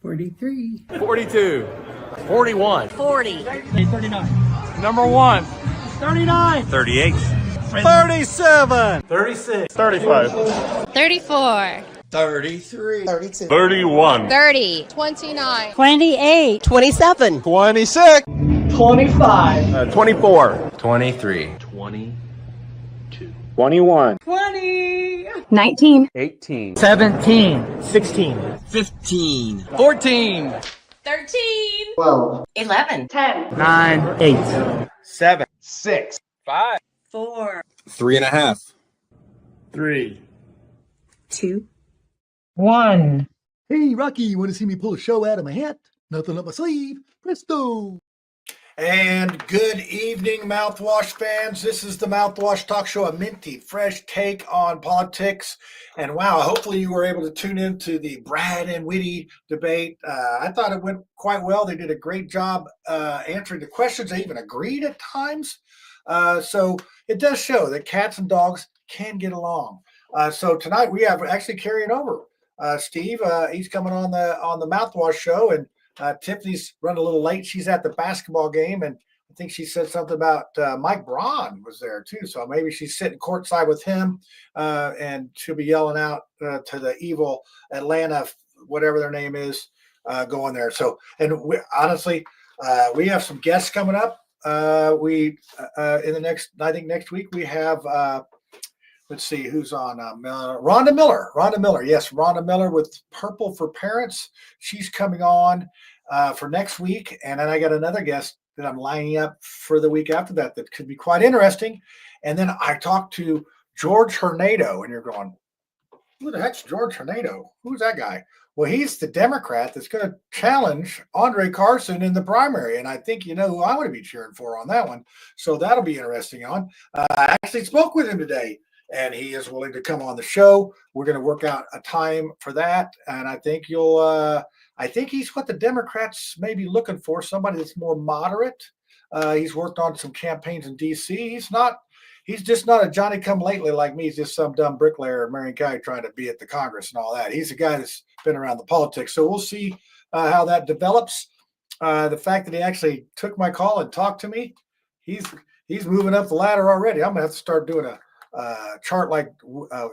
43. 42. 41. 40. 39. Number 1. 39. 38. 37. 36. 35. 34. 33. 32. 31. 30. 29. 28. 27. 26. 25. 24. 23. 21. 20. 19. 18. 17. 16. 15. 14. 13. 12. 11. 10. 9. 8. 7. 6. 5. 4. 3.5. 3. 2. 1. Hey, Rocky, you want to see me pull a show out of my hat? Nothing up my sleeve. Presto. And good evening, Mouthwash fans. This is the Mouthwash Talk Show, a minty, fresh take on politics. And wow, hopefully you were able to tune into the Brad and Whitty debate. I thought it went quite well. They did a great job answering the questions. They even agreed at times. So it does show that cats and dogs can get along. So tonight we have actually carrying over Steve. He's coming on the Mouthwash show, and Tiffany's run a little late. She's at the basketball game, and I think she said something about Mike Braun was there too. So maybe she's sitting courtside with him, and she'll be yelling out to the evil Atlanta, whatever their name is, going there. So, and honestly, we have some guests coming up. In the next week we have. Let's see who's on. Rhonda Miller. Rhonda Miller. Yes, Rhonda Miller with Purple for Parents. She's coming on for next week. And then I got another guest that I'm lining up for the week after that could be quite interesting. And then I talked to George Hernado. And you're going, who the heck's George Hernado? Who's that guy? Well, he's the Democrat that's going to challenge Andre Carson in the primary. And I think you know who I would be cheering for on that one. So that'll be interesting on. I actually spoke with him today, and he is willing to come on the show. We're going to work out a time for that. And I think I think he's what the Democrats may be looking for, somebody that's more moderate. He's worked on some campaigns in D.C. He's just not a Johnny-come-lately like me. He's just some dumb bricklayer in Marion County trying to be at the Congress and all that. He's a guy that's been around the politics. So we'll see how that develops. The fact that he actually took my call and talked to me, he's moving up the ladder already. I'm going to have to start doing a chart like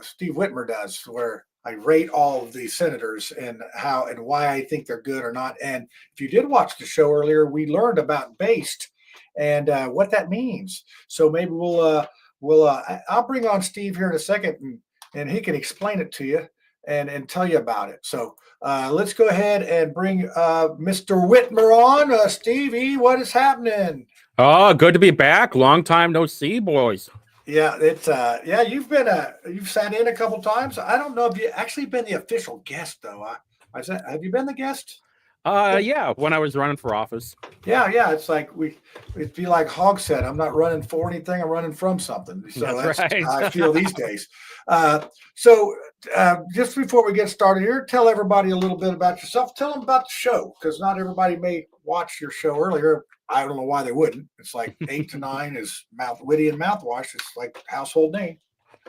Steve Whitmer does, where I rate all of the senators and how and why I think they're good or not. And if you did watch the show earlier, we learned about based and what that means. So maybe I'll bring on Steve here in a second, and he can explain it to you and tell you about it. So let's go ahead and bring Mr. Whitmer on. Stevie, what is happening? Oh, good to be back. Long time no see, boys. Yeah, it's you've sat in a couple times. I don't know if you actually been the official guest though. Have you been the guest? Yeah, when I was running for office. Yeah. It's like it'd be like Hog said, I'm not running for anything, I'm running from something. So that's right. how I feel these days. So just before we get started here, tell everybody a little bit about yourself. Tell them about the show, because not everybody may watch your show earlier. I don't know why they wouldn't. It's like 8 to 9 is Whitty and Mouthwash. It's like household name.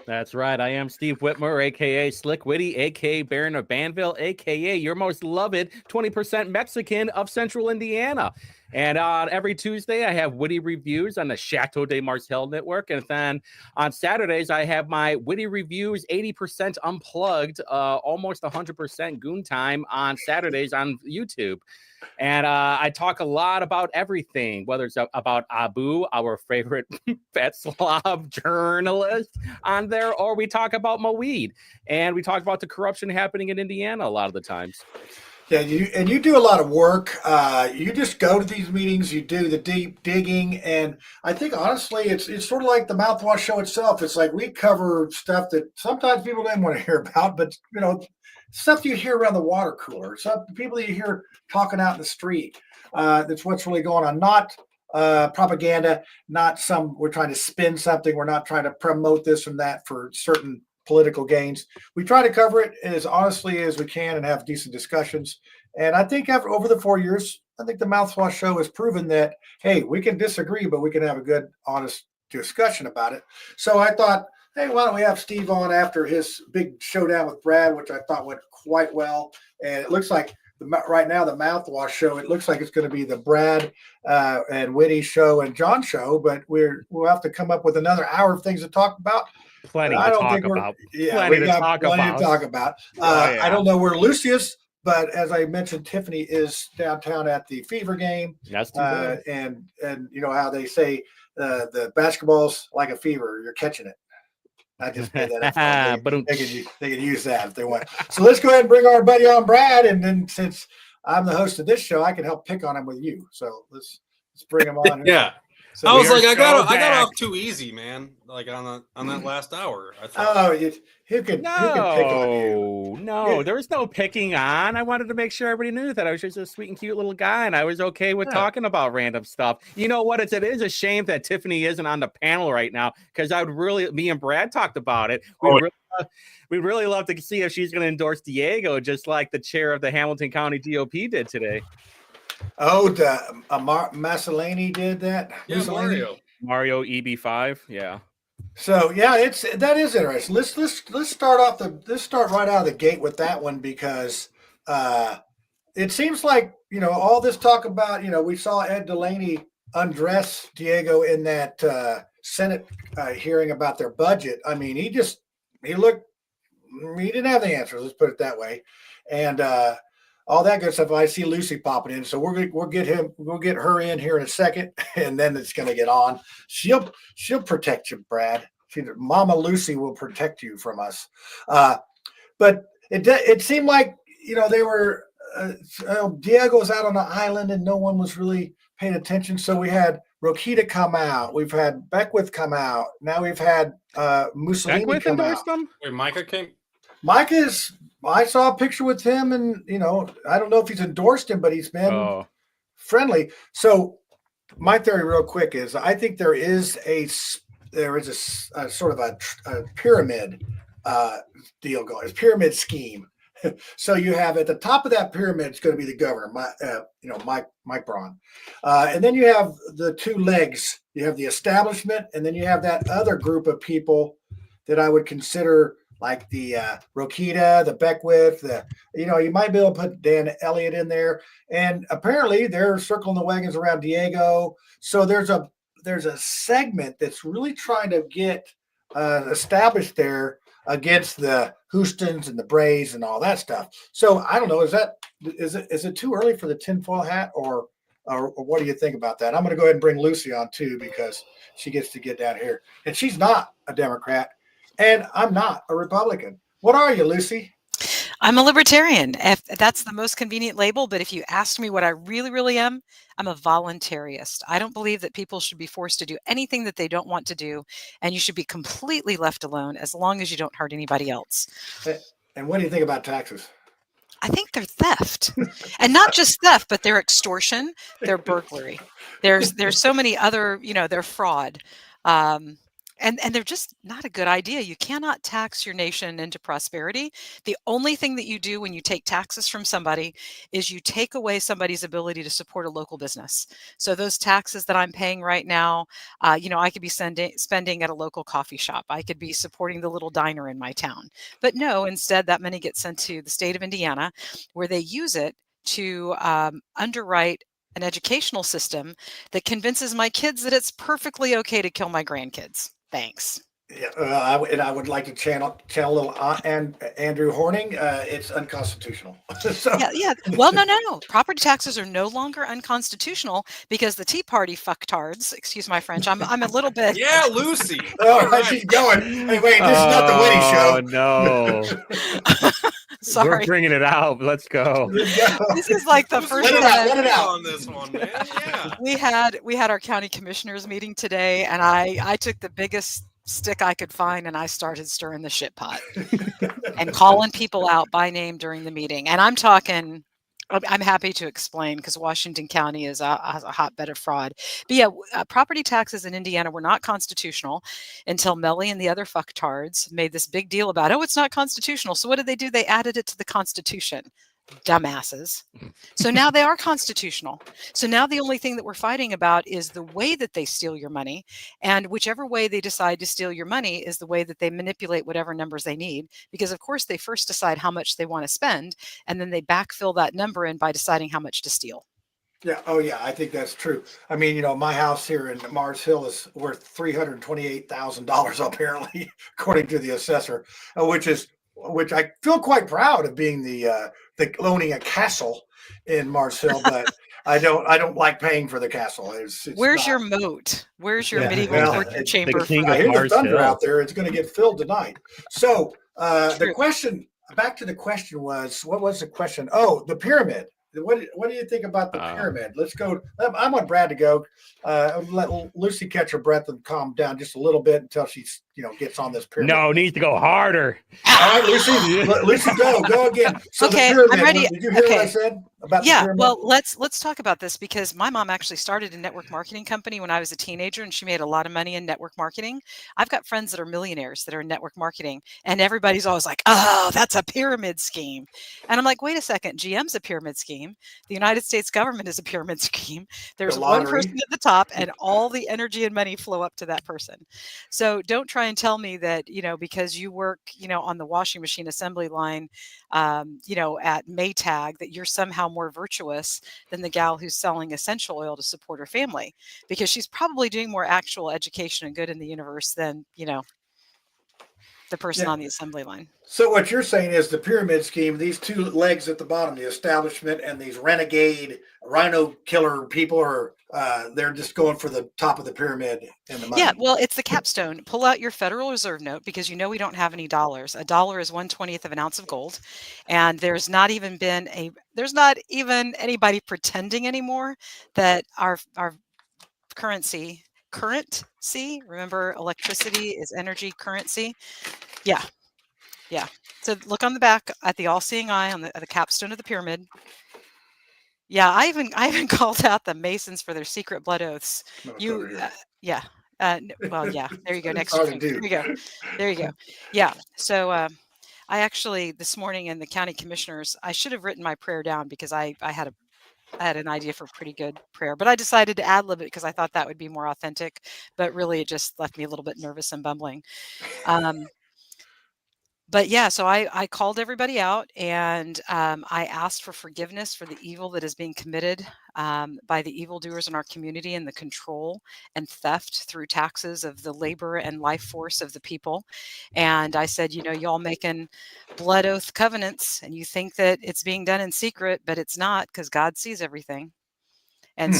That's right. I am Steve Whitmer, a.k.a. Slick Whitty, a.k.a. Baron of Banville, a.k.a. your most loved 20% Mexican of Central Indiana. And on every Tuesday, I have Whitty Reviews on the Chateau de Martel Network. And then on Saturdays, I have my Whitty Reviews 80% Unplugged, almost 100% Goon Time on Saturdays on YouTube. And I talk a lot about everything, whether it's about Abu, our favorite pet Slav journalist on there, or we talk about Moeed. And we talk about the corruption happening in Indiana a lot of the times. Yeah, you do a lot of work. You just go to these meetings, you do the deep digging, and I think honestly, it's sort of like the Mouthwash show itself. It's like we cover stuff that sometimes people don't want to hear about, but stuff you hear around the water cooler, some people that you hear talking out in the street. That's what's really going on. Not propaganda, not we're trying to spin something. We're not trying to promote this and that for certain political gains. We try to cover it as honestly as we can and have decent discussions. And I think over the 4 years, I think the Mouthwash show has proven that, hey, we can disagree, but we can have a good, honest discussion about it. So I thought, hey, why don't we have Steve on after his big showdown with Brad, which I thought went quite well. And it looks like right now the Mouthwash show. It looks like it's going to be the Brad and Whitty show and John show, but we'll have to come up with another hour of things to talk about. Plenty I to don't talk think about. Yeah, Plenty we to got talk plenty about. to talk about. Oh, yeah. I don't know where Lucy is, but as I mentioned, Tiffany is downtown at the Fever game. That's too bad. And you know how they say the basketball's like a fever, you're catching it. I just made that up. They can use that if they want. So let's go ahead and bring our buddy on, Brad, and then since I'm the host of this show, I can help pick on him with you. So let's bring him on. Yeah. So I was like, I got back. off too easy, man. Like on that last hour. I thought, who can pick on you? No, there was no picking on. I wanted to make sure everybody knew that I was just a sweet and cute little guy, and I was okay with talking about random stuff. You know what? It is a shame that Tiffany isn't on the panel right now, because me and Brad talked about it. We'd really love to see if she's going to endorse Diego, just like the chair of the Hamilton County GOP did today. Oh, the Massolini did that. yeah, Mario EB5, yeah. So yeah, that is interesting. Let's start right out of the gate with that one, because it seems like, you know, all this talk about, you know, we saw Ed Delaney undress Diego in that Senate hearing about their budget. I mean, he didn't have the answers. Let's put it that way, and all that good stuff. I see Lucy popping in, so we'll get her in here in a second, and then it's going to get on. She'll protect you, Brad. Mama Lucy will protect you from us. But it seemed like, you know, they were Diego was out on the island and no one was really paying attention. So we had Rokita come out, we've had Beckwith come out, now we've had Mussolini Beckwith come endorsed out. them? Wait, Micah came. I saw a picture with him, and, you know, I don't know if he's endorsed him, but he's been friendly. So my theory real quick is I think there is a sort of a pyramid deal going, a pyramid scheme. So you have at the top of that pyramid, it's going to be the governor, Mike Braun. And then you have the two legs. You have the establishment, and then you have that other group of people that I would consider like the Rokita, the Beckwith, you might be able to put Dan Elliott in there. And apparently they're circling the wagons around Diego. So there's a segment that's really trying to get established there against the Houstons and the Braves and all that stuff. So I don't know, is it too early for the tinfoil hat, or what do you think about that? I'm going to go ahead and bring Lucy on too, because she gets to get down here, and she's not a Democrat, and I'm not a Republican. What are you, Lucy? I'm a libertarian. If that's the most convenient label, but if you ask me what I really, really am, I'm a voluntarist. I don't believe that people should be forced to do anything that they don't want to do, and you should be completely left alone as long as you don't hurt anybody else. And what do you think about taxes? I think they're theft, and not just theft, but they're extortion, they're burglary. There's so many other, they're fraud. And they're just not a good idea. You cannot tax your nation into prosperity. The only thing that you do when you take taxes from somebody is you take away somebody's ability to support a local business. So those taxes that I'm paying right now, I could be spending at a local coffee shop. I could be supporting the little diner in my town. But no, instead that money gets sent to the state of Indiana, where they use it to underwrite an educational system that convinces my kids that it's perfectly okay to kill my grandkids. Thanks. Yeah, I would like to channel a little Andrew Horning. It's unconstitutional. So. Yeah. Well, no. Property taxes are no longer unconstitutional because the Tea Party fucktards, excuse my French, I'm a little bit. Yeah, Lucy. All right, she's going. Hey, wait, this is not the Whitty show. Oh, no. Sorry. We're bringing it out. Let's go. This is like the first time. Let it out. On this one, man. Yeah. We had our county commissioners meeting today, and I took the biggest stick I could find, and I started stirring the shit pot and calling people out by name during the meeting. And I'm happy to explain, because Washington County is a hotbed of fraud. But yeah, property taxes in Indiana were not constitutional until Melly and the other fucktards made this big deal about, it's not constitutional. So what did they do? They added it to the Constitution. dumbasses. So now they are constitutional. So now the only thing that we're fighting about is the way that they steal your money. And whichever way they decide to steal your money is the way that they manipulate whatever numbers they need. Because, of course, they first decide how much they want to spend, and then they backfill that number in by deciding how much to steal. Yeah. Oh, yeah. I think that's true. I mean, my house here in Mars Hill is worth $328,000 apparently, according to the assessor, which I feel quite proud of being the owning a castle in Mars Hill, but I don't like paying for the castle. It's Where's not, your moat? Where's your Yeah, medieval well, torture it's chamber? I hear the Mars thunder Hill. out there. It's going to get filled tonight. So the True. question, back to the question was, what was the question? Oh, the pyramid. What do you think about the pyramid? Let's go. I want Brad to go. Let Lucy catch her breath and calm down just a little bit until she's gets on this pyramid. No, needs to go harder. All right, Lucy. Lucy, go again. So Okay, the pyramid. I'm ready. Did you hear what I Okay. said about the Yeah, pyramid? well, let's talk about this because my mom actually started a network marketing company when I was a teenager, and she made a lot of money in network marketing. I've got friends that are millionaires that are in network marketing, and everybody's always like, "Oh, that's a pyramid scheme," and I'm like, "Wait a second, GM's a pyramid scheme. The United States government is a pyramid scheme. There's one lottery. person at the top, and all the energy and money flow up to that person. So don't try and tell me that because you work on the washing machine assembly line, at Maytag, that you're somehow more virtuous than the gal who's selling essential oil to support her family, because she's probably doing more actual education and good in the universe than the person Yeah. on the assembly line. So what you're saying is the pyramid scheme, these two legs at the bottom, the establishment and these renegade rhino killer people they're just going for the top of the pyramid and the money. Yeah, well, it's the capstone. Pull out your Federal Reserve note because we don't have any dollars. A dollar is 1/20th of an ounce of gold, and there's not even anybody pretending anymore that our currency, remember electricity is energy, currency. Yeah. So look on the back at the all-seeing eye on the capstone of the pyramid. Yeah, I even called out the Masons for their secret blood oaths. No, it's You, over here. yeah. Well, yeah. There you go. It's Next hard to drink. do. There you go. There you go. Yeah. So I actually this morning in the county commissioners, I should have written my prayer down because I had an idea for a pretty good prayer, but I decided to ad lib it because I thought that would be more authentic. But really, it just left me a little bit nervous and bumbling. But yeah, so I called everybody out, and I asked for forgiveness for the evil that is being committed by the evildoers in our community and the control and theft through taxes of the labor and life force of the people. And I said, y'all making blood oath covenants, and you think that it's being done in secret, but it's not, because God sees everything. And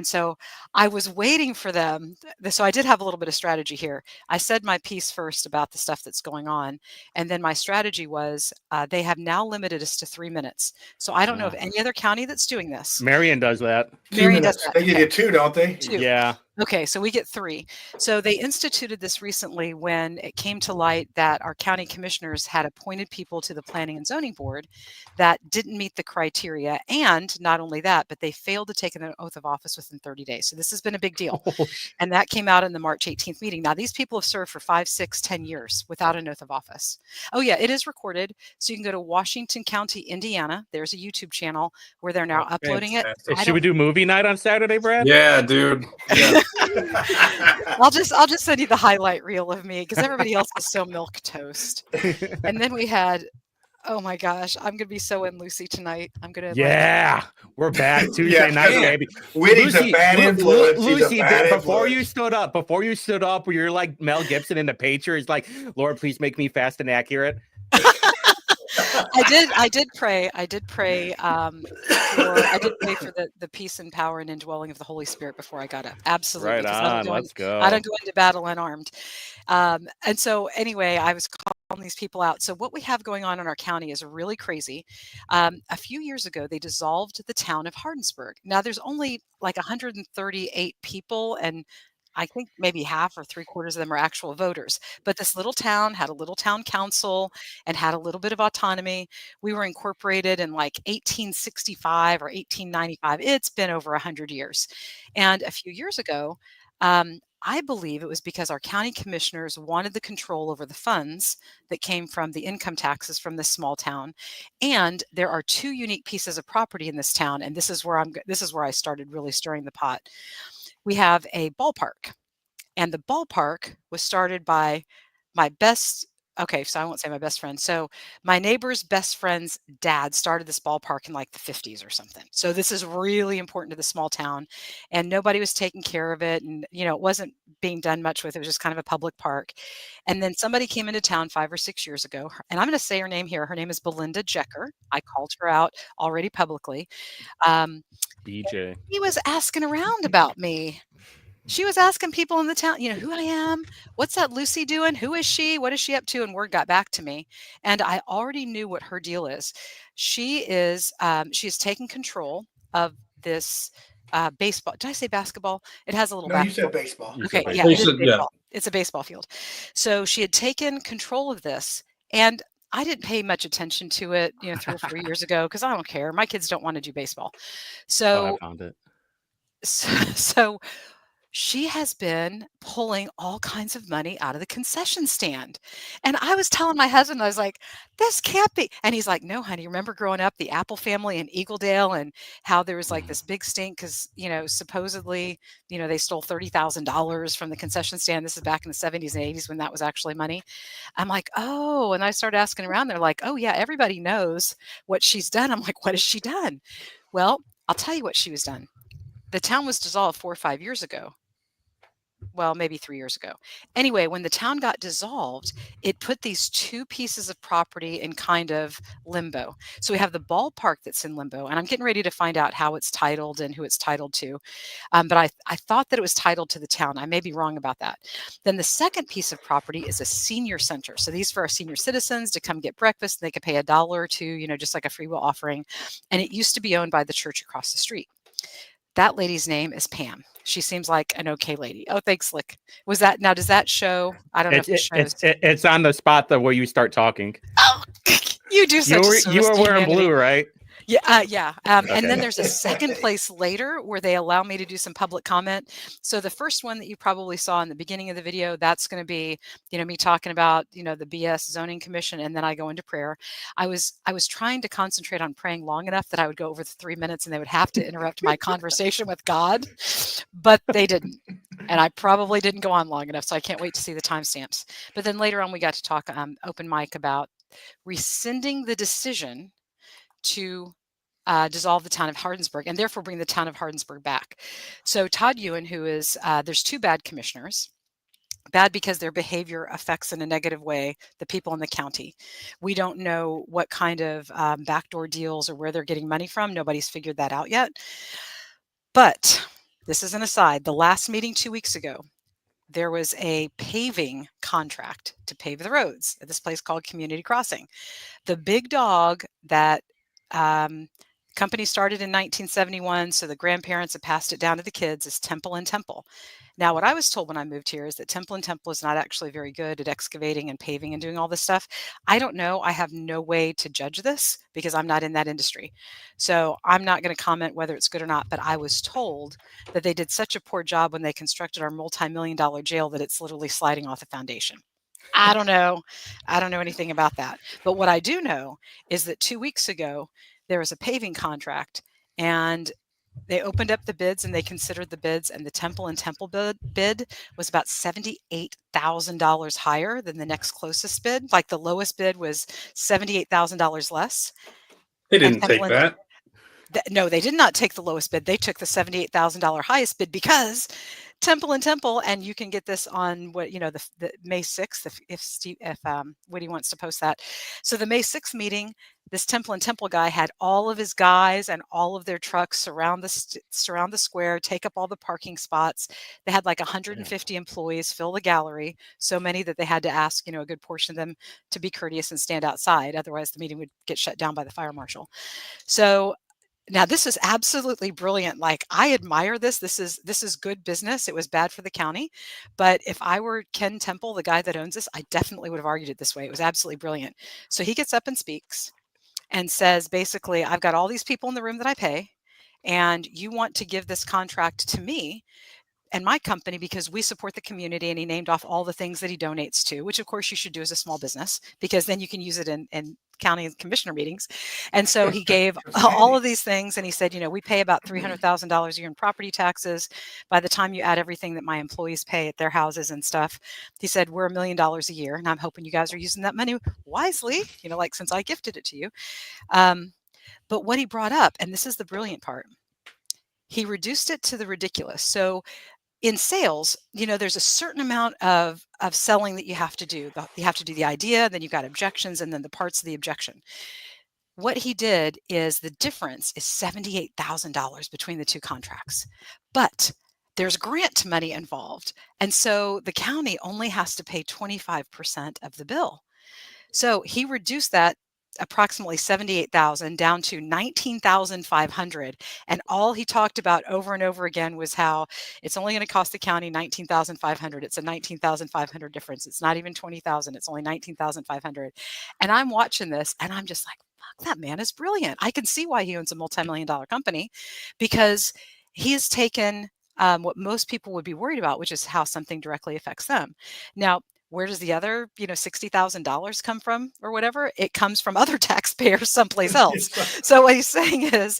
so I was waiting for them. So I did have a little bit of strategy here. I said my piece first about the stuff that's going on. And then my strategy was they have now limited us to 3 minutes. So I don't know of any other county that's doing this. Marion does that. 2 Marion does minutes. that. They give you 2, don't they? 2. Yeah. Okay, so we get 3. So they instituted this recently when it came to light that our county commissioners had appointed people to the Planning and Zoning Board that didn't meet the criteria. And not only that, but they failed to take an oath of office within 30 days. So this has been a big deal. And that came out in the March 18th meeting. Now, these people have served for 5, 6, 10 years without an oath of office. Oh, yeah, it is recorded. So you can go to Washington County, Indiana. There's a YouTube channel where they're now uploading it. Fantastic. I Should we do movie night on Saturday, Brad? Yeah, dude. Yeah. I'll just send you the highlight reel of me because everybody else is so milk toast. And then we had, oh my gosh, I'm gonna be so in Lucy tonight. I'm gonna Yeah, we're back Tuesday Yeah, night, yeah. baby. Whitty's a bad influence. He's a Lucy, bad before you influence. stood up, where you're like Mel Gibson in the Patriot, is like, Lord, please make me fast and accurate. I did pray. I did pray for the peace and power and indwelling of the Holy Spirit before I got up. Absolutely. Right 'cause on. Let's go. I don't go into battle unarmed. And so anyway, I was calling these people out. So what we have going on in our county is really crazy. A few years ago, they dissolved the town of Hardinsburg. Now there's only like 138 people, and I think maybe half or 3/4 of them are actual voters. But this little town had a little town council and had a little bit of autonomy. We were incorporated in like 1865 or 1895. It's been over 100 years. And a few years ago, I believe it was because our county commissioners wanted the control over the funds that came from the income taxes from this small town. And there are two unique pieces of property in this town, and this is where I started really stirring the pot. We have a ballpark, and the ballpark was started by my best okay, so I won't say my best friend. So my neighbor's best friend's dad started this ballpark in like the 50s or something. So this is really important to the small town, and nobody was taking care of it, and it wasn't being done much with it. It was just kind of a public park. And then somebody came into town 5 or 6 years ago, and I'm going to say her name here. Her name is Belinda Jecker. I called her out already publicly. Um, DJ. he was asking around about me. She was asking people in the town, who I am. What's that Lucy doing? Who is she? What is she up to? And word got back to me. And I already knew what her deal is. She's taken control of this baseball. Did I say basketball? It has a little No, you said basketball. baseball. You said Okay, baseball. yeah, it is Yeah. baseball. It's a baseball field. So she had taken control of this, and I didn't pay much attention to it, 3 or 4 years ago, because I don't care. My kids don't want to do baseball. Oh, I So, found it. so she has been pulling all kinds of money out of the concession stand. And I was telling my husband, I was like, this can't be. And he's like, no, honey, remember growing up, the Apple family in Eagledale, and how there was like this big stink because, supposedly, they stole $30,000 from the concession stand. This is back in the 70s and 80s when that was actually money. I'm like, oh, and I started asking around. They're like, oh, yeah, everybody knows what she's done. I'm like, what has she done? Well, I'll tell you what she was done. The town was dissolved 4 or 5 years ago. Well, maybe 3 years ago. Anyway, when the town got dissolved, it put these two pieces of property in kind of limbo. So we have the ballpark that's in limbo, and I'm getting ready to find out how it's titled and who it's titled to. But I thought that it was titled to the town. I may be wrong about that. Then the second piece of property is a senior center. So these for our senior citizens to come get breakfast. They could pay $1 or $2, just like a free will offering. And it used to be owned by the church across the street. That lady's name is Pam. She seems like an okay lady. Oh, thanks, Slick. Does that show? I don't know if it shows. It's on the spot where you start talking. Oh, you do such a service You were to wearing humanity. blue, right? Yeah, yeah. And Okay. then there's a second place later where they allow me to do some public comment. So the first one that you probably saw in the beginning of the video, that's going to be, me talking about, the BS zoning commission, and then I go into prayer. I was trying to concentrate on praying long enough that I would go over the 3 minutes and they would have to interrupt my conversation with God, but they didn't. And I probably didn't go on long enough, so I can't wait to see the timestamps. But then later on, we got to talk open mic about rescinding the decision to dissolve the town of Hardinsburg and therefore bring the town of Hardinsburg back. So Todd Ewan, who is, there's two bad commissioners. Bad because their behavior affects in a negative way the people in the county. We don't know what kind of backdoor deals or where they're getting money from. Nobody's figured that out yet. But this is an aside. The last meeting 2 weeks ago, there was a paving contract to pave the roads at this place called Community Crossing. The big dog that company started in 1971, so the grandparents have passed it down to the kids, is Temple and Temple. Now, what I was told when I moved here is that Temple and Temple is not actually very good at excavating and paving and doing all this stuff. I don't know. I have no way to judge this because I'm not in that industry. So I'm not going to comment whether it's good or not, but I was told that they did such a poor job when they constructed our multi-million-dollar jail that it's literally sliding off the foundation. I don't know. I don't know anything about that. But what I do know is that 2 weeks ago, there was a paving contract, and they opened up the bids and they considered the bids, and the Temple and Temple bid was about $78,000 higher than the next closest bid. Like the lowest bid was $78,000 less. They didn't take that. No, they did not take the lowest bid. They took the $78,000 highest bid because Temple and Temple, and you can get this on what the May 6th if Whitty wants to post that. So the May 6th meeting, this Temple and Temple guy had all of his guys and all of their trucks surround the square, take up all the parking spots. They had like 150 employees fill the gallery, so many that they had to ask a good portion of them to be courteous and stand outside, otherwise the meeting would get shut down by the fire marshal. So now this is absolutely brilliant. Like, I admire this. This is good business. It was bad for the county, but if I were Ken Temple, the guy that owns this, I definitely would have argued it this way. It was absolutely brilliant. So he gets up and speaks and says, basically, I've got all these people in the room that I pay, and you want to give this contract to me. my company, because we support the community, and he named off all the things that he donates to, which of course you should do as a small business, because then you can use it in county commissioner meetings. And so he gave all of these things, and he said, we pay about $300,000 a year in property taxes. By the time you add everything that my employees pay at their houses and stuff, he said, we're $1 million a year, and I'm hoping you guys are using that money wisely, like since I gifted it to you. But what he brought up, and this is the brilliant part, he reduced it to the ridiculous. So in sales, there's a certain amount of selling that you have to do. You have to do the idea, then you've got objections, and then the parts of the objection. What he did is the difference is $78,000 between the two contracts. But there's grant money involved. And so the county only has to pay 25% of the bill. So he reduced that approximately 78,000 down to 19,500, and all he talked about over and over again was how it's only going to cost the county 19,500. It's a 19,500 difference. It's not even 20,000. It's only 19,500. And I'm watching this and I'm just like, fuck, that man is brilliant. I can see why he owns a multi-million-dollar company, because he has taken what most people would be worried about, which is how something directly affects them. Now, where does the other, $60,000 come from or whatever? It comes from other taxpayers someplace else. So what he's saying is,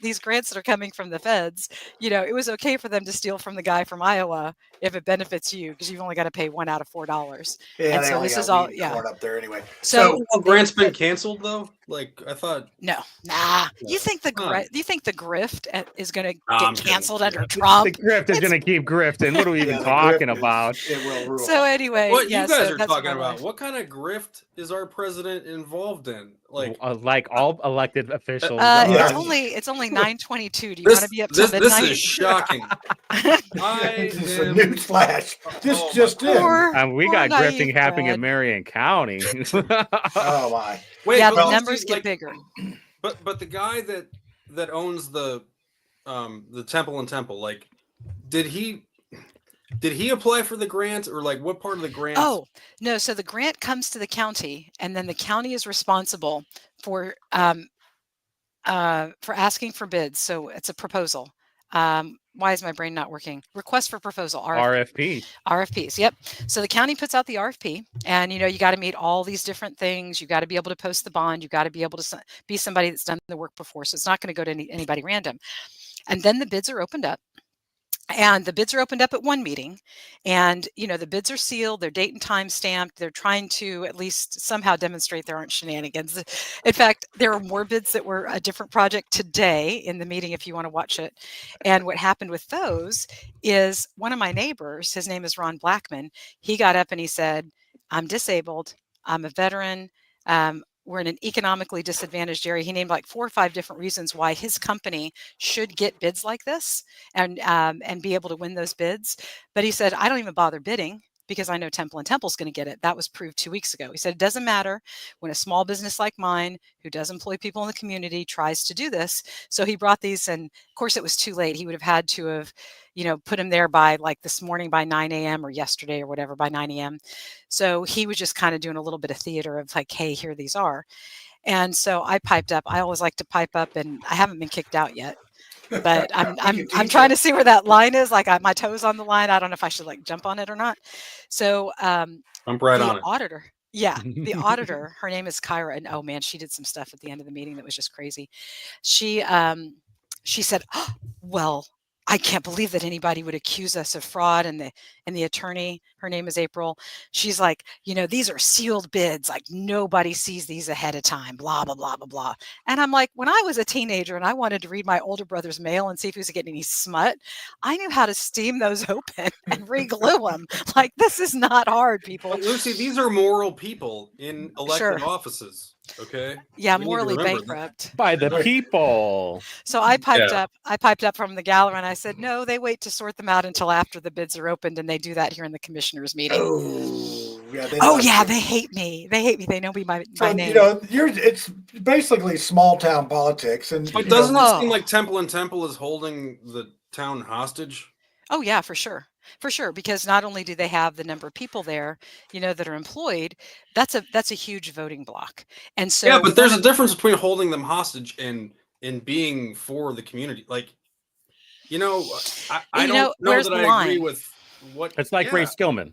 these grants that are coming from the feds, it was okay for them to steal from the guy from Iowa if it benefits you, because you've only got to pay $1 out of $4. Yeah, and they so only this got is all, weed yeah. corn up there anyway. So grant's been canceled though. Like I thought. No, nah. No. You think the grift is going to I'm get canceled kidding. under Trump? The grift is going to keep grifting. What are we even the talking grift about? it will rule. So anyway, What yeah, you guys so are that's talking my about? life. What kind of grift is our president involved in? Like all elected officials. It's Yeah. only 9:22. Do you want to be up till this midnight? is shocking. This is a news flash. Just in. We Poor got naive grifting happening in Brad. Marion County. Oh my. Wait, Yeah, but the let's numbers see, get bigger. But the guy that owns the Temple and Temple, did he apply for the grant, or what part of the grant? Oh, no. So the grant comes to the county, and then the county is responsible for asking for bids. So it's a proposal. Why is my brain not working? Request for proposal, RFP. RFPs. Yep. So the county puts out the RFP, and you got to meet all these different things. You got to be able to post the bond. You got to be able to be somebody that's done the work before. So it's not going to go to anybody random. And then the bids are opened up. And the bids are opened up at one meeting, and the bids are sealed, they're date and time stamped. They're trying to at least somehow demonstrate there aren't shenanigans. In fact, there are more bids that were a different project today in the meeting if you want to watch it. And what happened with those is one of my neighbors, his name is Ron Blackman, he got up and he said, I'm disabled, I'm a veteran, we're in an economically disadvantaged area. He named 4 or 5 different reasons why his company should get bids like this and be able to win those bids. But he said, I don't even bother bidding because I know Temple and Temple's going to get it. That was proved 2 weeks ago. He said, it doesn't matter when a small business like mine, who does employ people in the community, tries to do this. So he brought these, and of course it was too late. He would have had to have, put him there by this morning by 9 a.m. or yesterday or whatever by 9 a.m. So he was just kind of doing a little bit of theater of hey, here these are. And so I piped up. I always like to pipe up, and I haven't been kicked out yet. But I'm trying to see where that line is. My toes on the line. I don't know if I should jump on it or not. So I'm right on it. Auditor. Yeah, the auditor, her name is Kyra, and oh man, she did some stuff at the end of the meeting that was just crazy. She said, oh, well, I can't believe that anybody would accuse us of fraud. And the attorney, her name is April, she's like, these are sealed bids. Nobody sees these ahead of time, blah, blah, blah, blah, blah. And I'm like, when I was a teenager and I wanted to read my older brother's mail and see if he was getting any smut, I knew how to steam those open and re-glue them. This is not hard, people. But Lucy, these are moral people in elected offices. Okay. Yeah, morally bankrupt by the people. So I piped up from the gallery and I said, no, they wait to sort them out until after the bids are opened, and they do that here in the commissioners meeting. They hate me. They know me by name. It's basically small town politics, and but doesn't it seem like Temple and Temple is holding the town hostage? Oh yeah, for sure. For sure, because not only do they have the number of people there, that are employed, that's a huge voting block. And so yeah, but there's a difference between holding them hostage and being for the community. You know, I You don't know, know where's that the I agree line? with what. It's like Ray Skillman.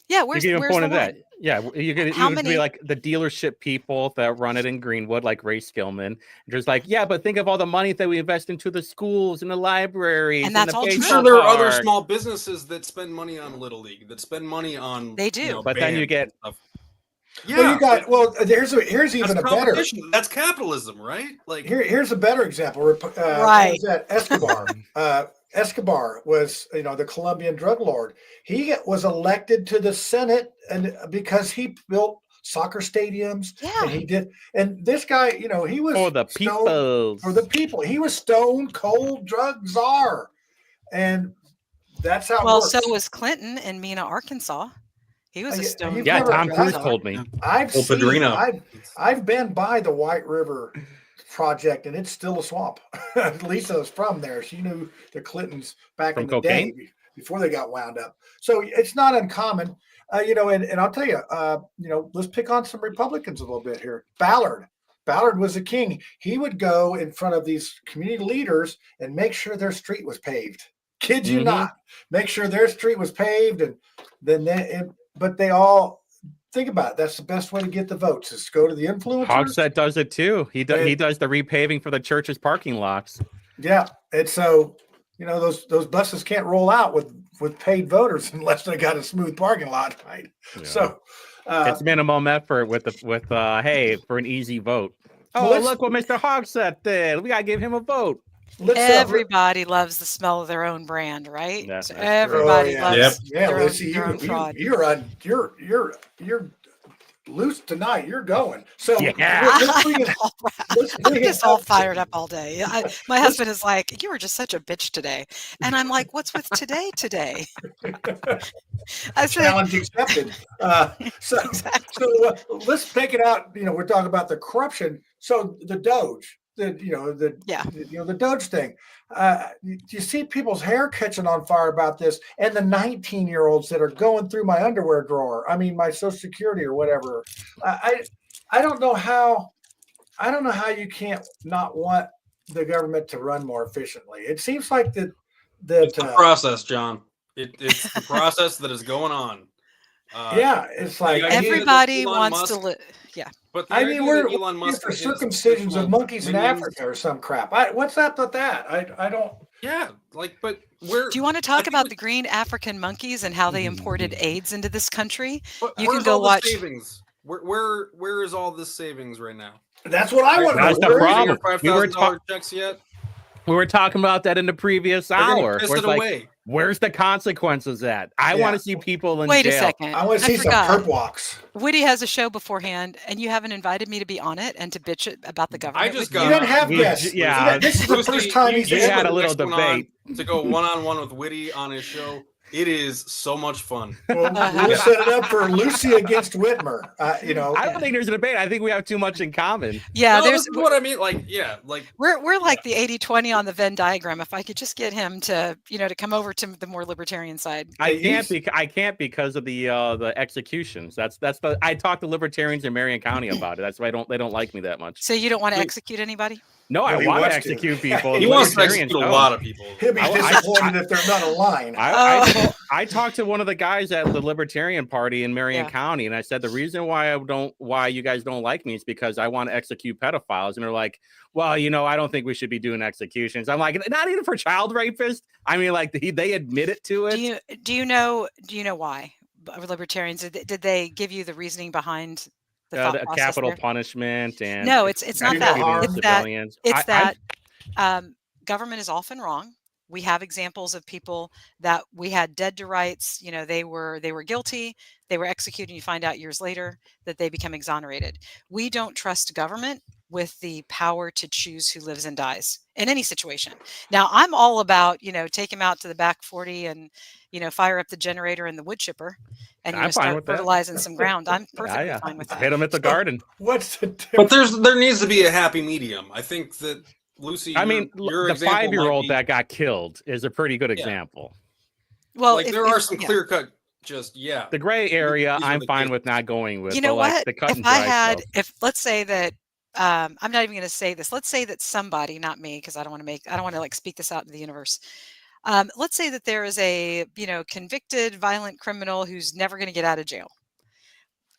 Yeah, You where's can even where's point the to that. line? Yeah, you could How even be many? like the dealership people that run it in Greenwood, like Ray Skillman. Just like, yeah, but think of all the money that we invest into the schools and the libraries And and that's the all true. I'm baseball sure there are other park. small businesses that spend money on Little League, that spend money on They do. But then you bands get and stuff. Well, you got but here's even that's a better competition. That's capitalism, right? Like, here's a better example. What Right. was that? Escobar. Escobar was, the Colombian drug lord. He was elected to the Senate and because he built soccer stadiums and Yeah. he did. And this guy, he was for the people. for the people. He was stone cold drug czar, and that's how it Well, works. so was Clinton in Mena, Arkansas. He was a stone. You've Yeah, never- Tom Cruise I've- told me. I've El seen. Padrino. I've been by the White River project, and it's still a swamp. Lisa was from there. She knew the Clintons back From in the cocaine? day before they got wound up. So it's not uncommon, and I'll tell you, let's pick on some Republicans a little bit here. Ballard was a king. He would go in front of these community leaders and make sure their street was paved. Kid you not, make sure their street was paved, and then but they all. Think about it. That's the best way to get the votes is go to the influencers. Hogsett does it too. He does the repaving for the church's parking lots. Yeah, and so those buses can't roll out with paid voters unless they got a smooth parking lot, right? Yeah. So it's minimum effort with hey, for an easy vote. Oh, Well, look what Mr. Hogsett did. We gotta give him a vote. Everybody loves the smell of their own brand, right? That's So true. everybody Oh, loves yeah, their, Lucy, own fraud. you're loose tonight. You're going. So Yeah. I'm just all fired up all day. My husband is like, "You were just such a bitch today," and I'm like, "What's with today?" I said, challenge accepted. So let's take it out. We're talking about the corruption. So the Doge, the Doge thing. You see people's hair catching on fire about this, and the 19-year-olds that are going through my underwear drawer. I mean, my Social Security or whatever. I don't know how. I don't know how you can't not want the government to run more efficiently. It seems like it's the process, John. It's the process that is going on. It's like everybody wants to live. Yeah, but I mean, we're Elon Musk for circumcisions of monkeys in Africa or some crap. What's up with that? I don't. Yeah, but where do you want to talk about the green African monkeys and how they imported AIDS into this country? You can where's go all the watch. Savings. Where is all this savings right now? That's what I want to know. That's the problem. $5,000 checks yet? We were talking about that in the previous hour. Piss it away. Where's the consequences at? I want to see people in Wait jail. a second. I want to see some perp walks. Whitty has a show beforehand, and you haven't invited me to be on it and to bitch it about the government. I just got. You didn't have guests. Yeah, this is the first time he's had a little debate to go one-on-one with Whitty on his show. It is so much fun. Well, we'll set it up for Lucy against Whitmer. I don't think there's a debate. I think we have too much in common. Yeah, there's what I mean. We're like the 80-20 on the Venn diagram. If I could just get him to come over to the more libertarian side. I can't because of the executions. That's I talked to libertarians in Marion County about it. That's why they don't like me that much. So you don't want to execute anybody? No, I want to execute people. He wants to execute a lot of people. He'll be disappointed if they're not aligned. I talked to one of the guys at the Libertarian Party in Marion County, and I said the reason why you guys don't like me is because I want to execute pedophiles, and they're like, well, I don't think we should be doing executions. I'm like, not even for child rapists. I mean, like they admit it to it. Do you know why libertarians did they give you the reasoning behind? The capital punishment and no, it's not that. It's that government is often wrong. We have examples of people that we had dead to rights. They were guilty. They were executed. And you find out years later that they become exonerated. We don't trust government with the power to choose who lives and dies in any situation. Now, I'm all about take him out to the back 40 and fire up the generator and the wood chipper and start fertilizing some ground. I'm perfectly fine with that. Hit them at the garden. What's the difference? But there needs to be a happy medium. I think that Lucy. I mean, the 5-year-old that got killed is a pretty good example. Well, there are some clear cut. The gray area, I'm fine with not going with. You know what? The cut if I had, if let's say that I'm not even going to say this. Let's say that somebody, not me, because I don't want to like speak this out into the universe. Let's say that there is a, convicted violent criminal who's never going to get out of jail.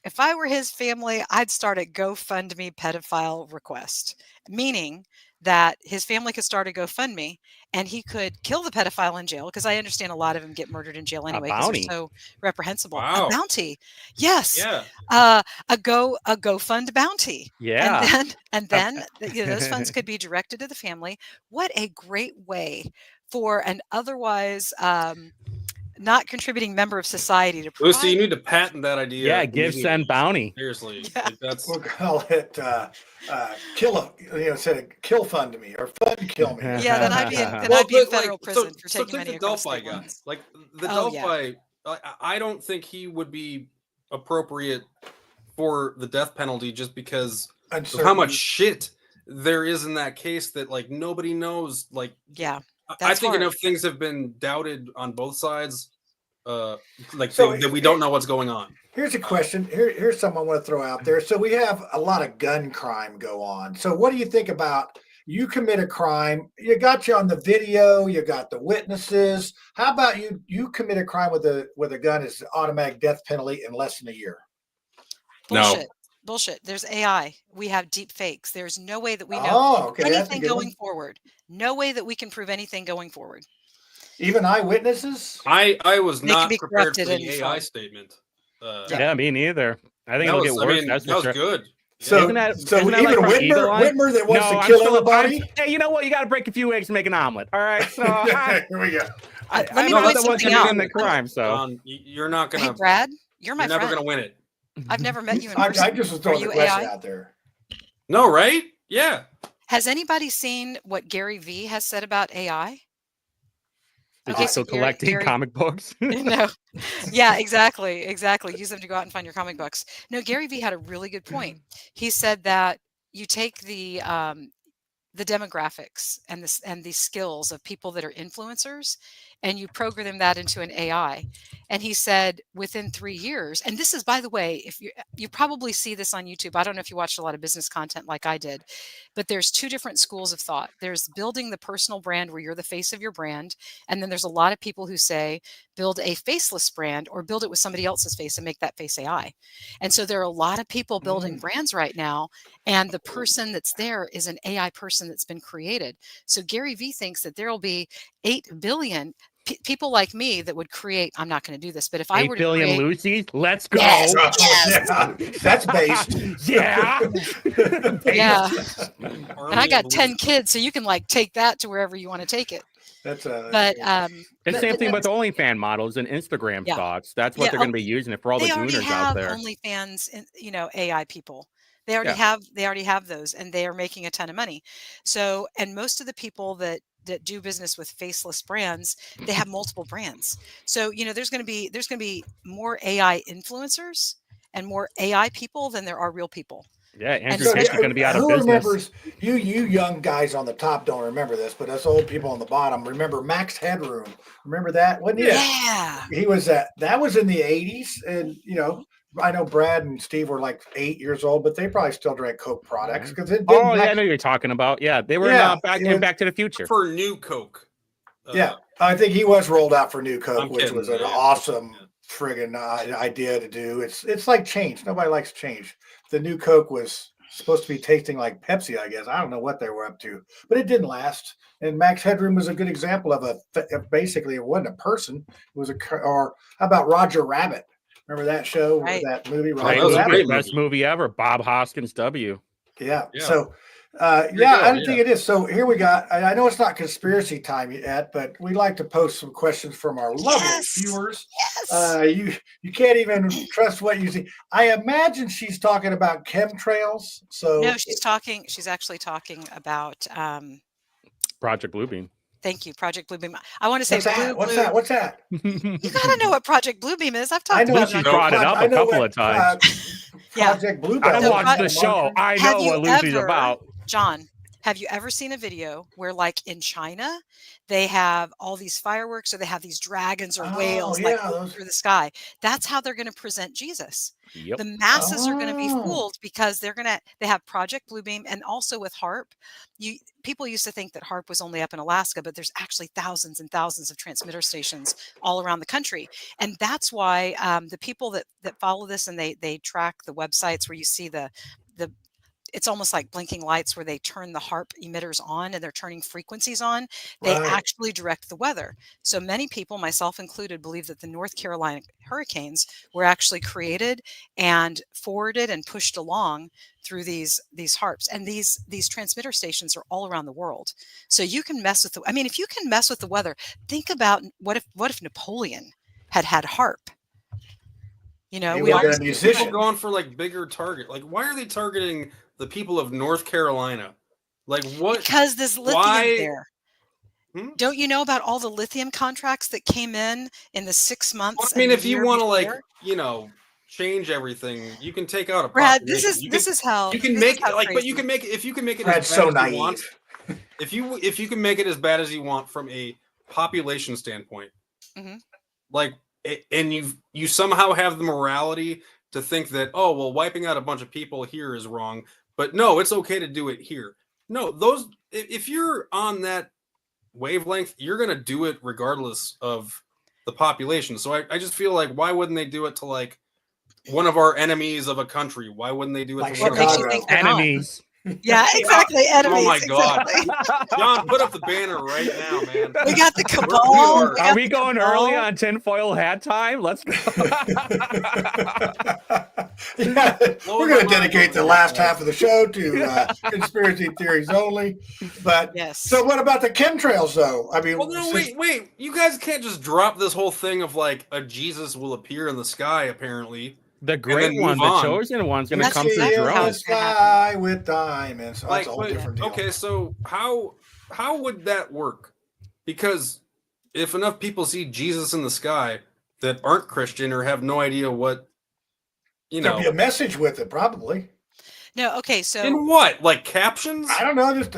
If I were his family, I'd start a GoFundMe pedophile request, meaning that his family could start a GoFundMe and he could kill the pedophile in jail, because I understand a lot of them get murdered in jail anyway because they're so reprehensible. Wow. A bounty. Yes. Yeah. A GoFund bounty. Yeah. And then those funds could be directed to the family. What a great way for an otherwise not contributing member of society to provide. Lucy, you need to patent that idea. Yeah, give, send, bounty. Seriously. Yeah. Like, that's We'll call it instead of kill fund me or fund kill me. Yeah, then I'd be in, but, federal prison for so taking take money the across Delphi state guy. lines. Like the Oh, Delphi, I don't think he would be appropriate for the death penalty just because of how much shit there is in that case that like nobody knows. Like, yeah, I think hard. enough things have been doubted on both sides, So that we don't know what's going on. Here's a question. Here's something I want to throw out there. So we have a lot of gun crime go on. So what do you think about you commit a crime? You got you on the video. You got the witnesses. How about you commit a crime with a gun? Is automatic death penalty in less than a year? Bullshit. Bullshit. There's AI. We have deep fakes. There's no way that we know anything going forward. No way that we can prove anything going forward. Even eyewitnesses? I was They not can be prepared for corrupted the and AI fraud. statement. Yeah, me neither. I think that it'll was, get worse. I mean, that's that for was sure. good. So, Isn't that even like from Eagle Eye? Whitmer that wants No, to I'm kill still- everybody? Hey, you know what? You got to break a few eggs to make an omelet. All right, so Here we go. Let me I'm point not the one something out. committing the crime. So You're not gonna. Hey, Brad, you're my You're never friend. gonna win it. I've never met you in I person. just was Are throwing the you question AI? out there. No, right? Yeah. Has anybody seen what Gary Vee has said about AI? is Okay, he so still collecting Gary- comic books? No. Yeah, exactly. Use them to go out and find your comic books. No, Gary Vee had a really good point. He said that you take the demographics and the skills of people that are influencers, and you program that into an AI. And he said within 3 years, and this is, by the way, if you probably see this on YouTube. I don't know if you watched a lot of business content like I did, but there's two different schools of thought. There's building the personal brand where you're the face of your brand. And then there's a lot of people who say, build a faceless brand or build it with somebody else's face and make that face AI. And so there are a lot of people building brands right now. And the person that's there is an AI person that's been created. So Gary Vee thinks that there will be 8 billion people like me that would create. I'm not going to do this, but if I 8 were to billion create, Lucy's, let's go. Yes, Yeah, that's based. Yeah. yeah. Army And I got of 10 kids, so you can like take that to wherever you want to take it. That's But It's the same thing with OnlyFans models and Instagram Yeah. thoughts. That's what Yeah, they're going to be using it for all the they already gooners out have there. OnlyFans, AI people. They already have those, and they are making a ton of money. So, and most of the people that do business with faceless brands, they have multiple brands. So, there's going to be more AI influencers and more AI people than there are real people. Yeah, Andrew so- Tate is going to be out of Who business. remembers, you young guys on the top don't remember this, but us old people on the bottom remember Max Headroom. Remember that? Wasn't he? Yeah. He was that was in the 80s. And, I know Brad and Steve were like 8 years old, but they probably still drank Coke products. Because it Oh, didn't yeah, I know you're talking about. Yeah, they were Yeah, in Back to the Future. for new Coke. Yeah, I think he was rolled out for New Coke, I'm which kidding, was an yeah. awesome friggin' idea to do. It's like change. Nobody likes change. The New Coke was supposed to be tasting like Pepsi, I guess. I don't know what they were up to, but it didn't last. And Max Headroom was a good example of basically it wasn't a person. It was or how about Roger Rabbit? Remember that show, Right. that movie? Right, that was a Rabbit? great best movie ever. Bob Hoskins W. Yeah. Yeah. So, you yeah, go, I don't yeah. think it is. So here we got, I know it's not conspiracy time yet, but we like to post some questions from our lovely viewers. Yes. You can't even trust what you see. I imagine she's talking about chemtrails. So No, she's actually talking about, Project Bluebeam. thank you, Project Bluebeam. I want to say what's that? What's that? You got to know what Project Bluebeam is. I've I talked know about Lucy it. brought it up I a know couple what, of times. Yeah. Project Bluebell. I So watched the show. I Have know you what Lucy's ever- about. John, Have you ever seen a video where, like in China, they have all these fireworks or they have these dragons or whales like moving through the sky? That's how they're going to present Jesus. Yep. The masses are going to be fooled because they have Project Bluebeam, and also with HARP. People used to think that HARP was only up in Alaska, but there's actually thousands and thousands of transmitter stations all around the country. And that's why the people that follow this and they track the websites where you see the it's almost like blinking lights where they turn the HARP emitters on and they're turning frequencies on. They actually direct the weather. So many people, myself included, believe that the North Carolina hurricanes were actually created and forwarded and pushed along through these HARPs. And these transmitter stations are all around the world. So you can mess with if you can mess with the weather, think about what if Napoleon had HARP? We always see people going for like bigger target. Like, why are they targeting the people of North Carolina? Like, what? Because there's lithium there. Don't you know about all the lithium contracts that came in the 6 months? Well, if you want to change everything, you can take out a Brad. This is how you can make it but you can make it if you can make it as bad as you want. If you can make it as bad as you want from a population standpoint, and you somehow have the morality to think that, oh, well, wiping out a bunch of people here is wrong, but no, it's okay to do it here. No, if you're on that wavelength, you're going to do it regardless of the population. So I just feel like, why wouldn't they do it to like one of our enemies of a country? Why wouldn't they do it to one of our enemies? Yeah, exactly. Enemies. Oh my God. John, put up the banner right now, man. We got the cabal. Are we going early on tinfoil hat time? Let's go. We're going to dedicate the last half of the show to conspiracy theories only. But yes. So what about the chemtrails, though? Well, no, wait. You guys can't just drop this whole thing of like a Jesus will appear in the sky, apparently. The great one, the chosen one's going to come to the sky with diamonds. So that's a whole different deal. Okay, so how would that work? Because if enough people see Jesus in the sky that aren't Christian or have no idea what, there'll be a message with it, probably. No, okay, so in what? Like captions? I don't know. Just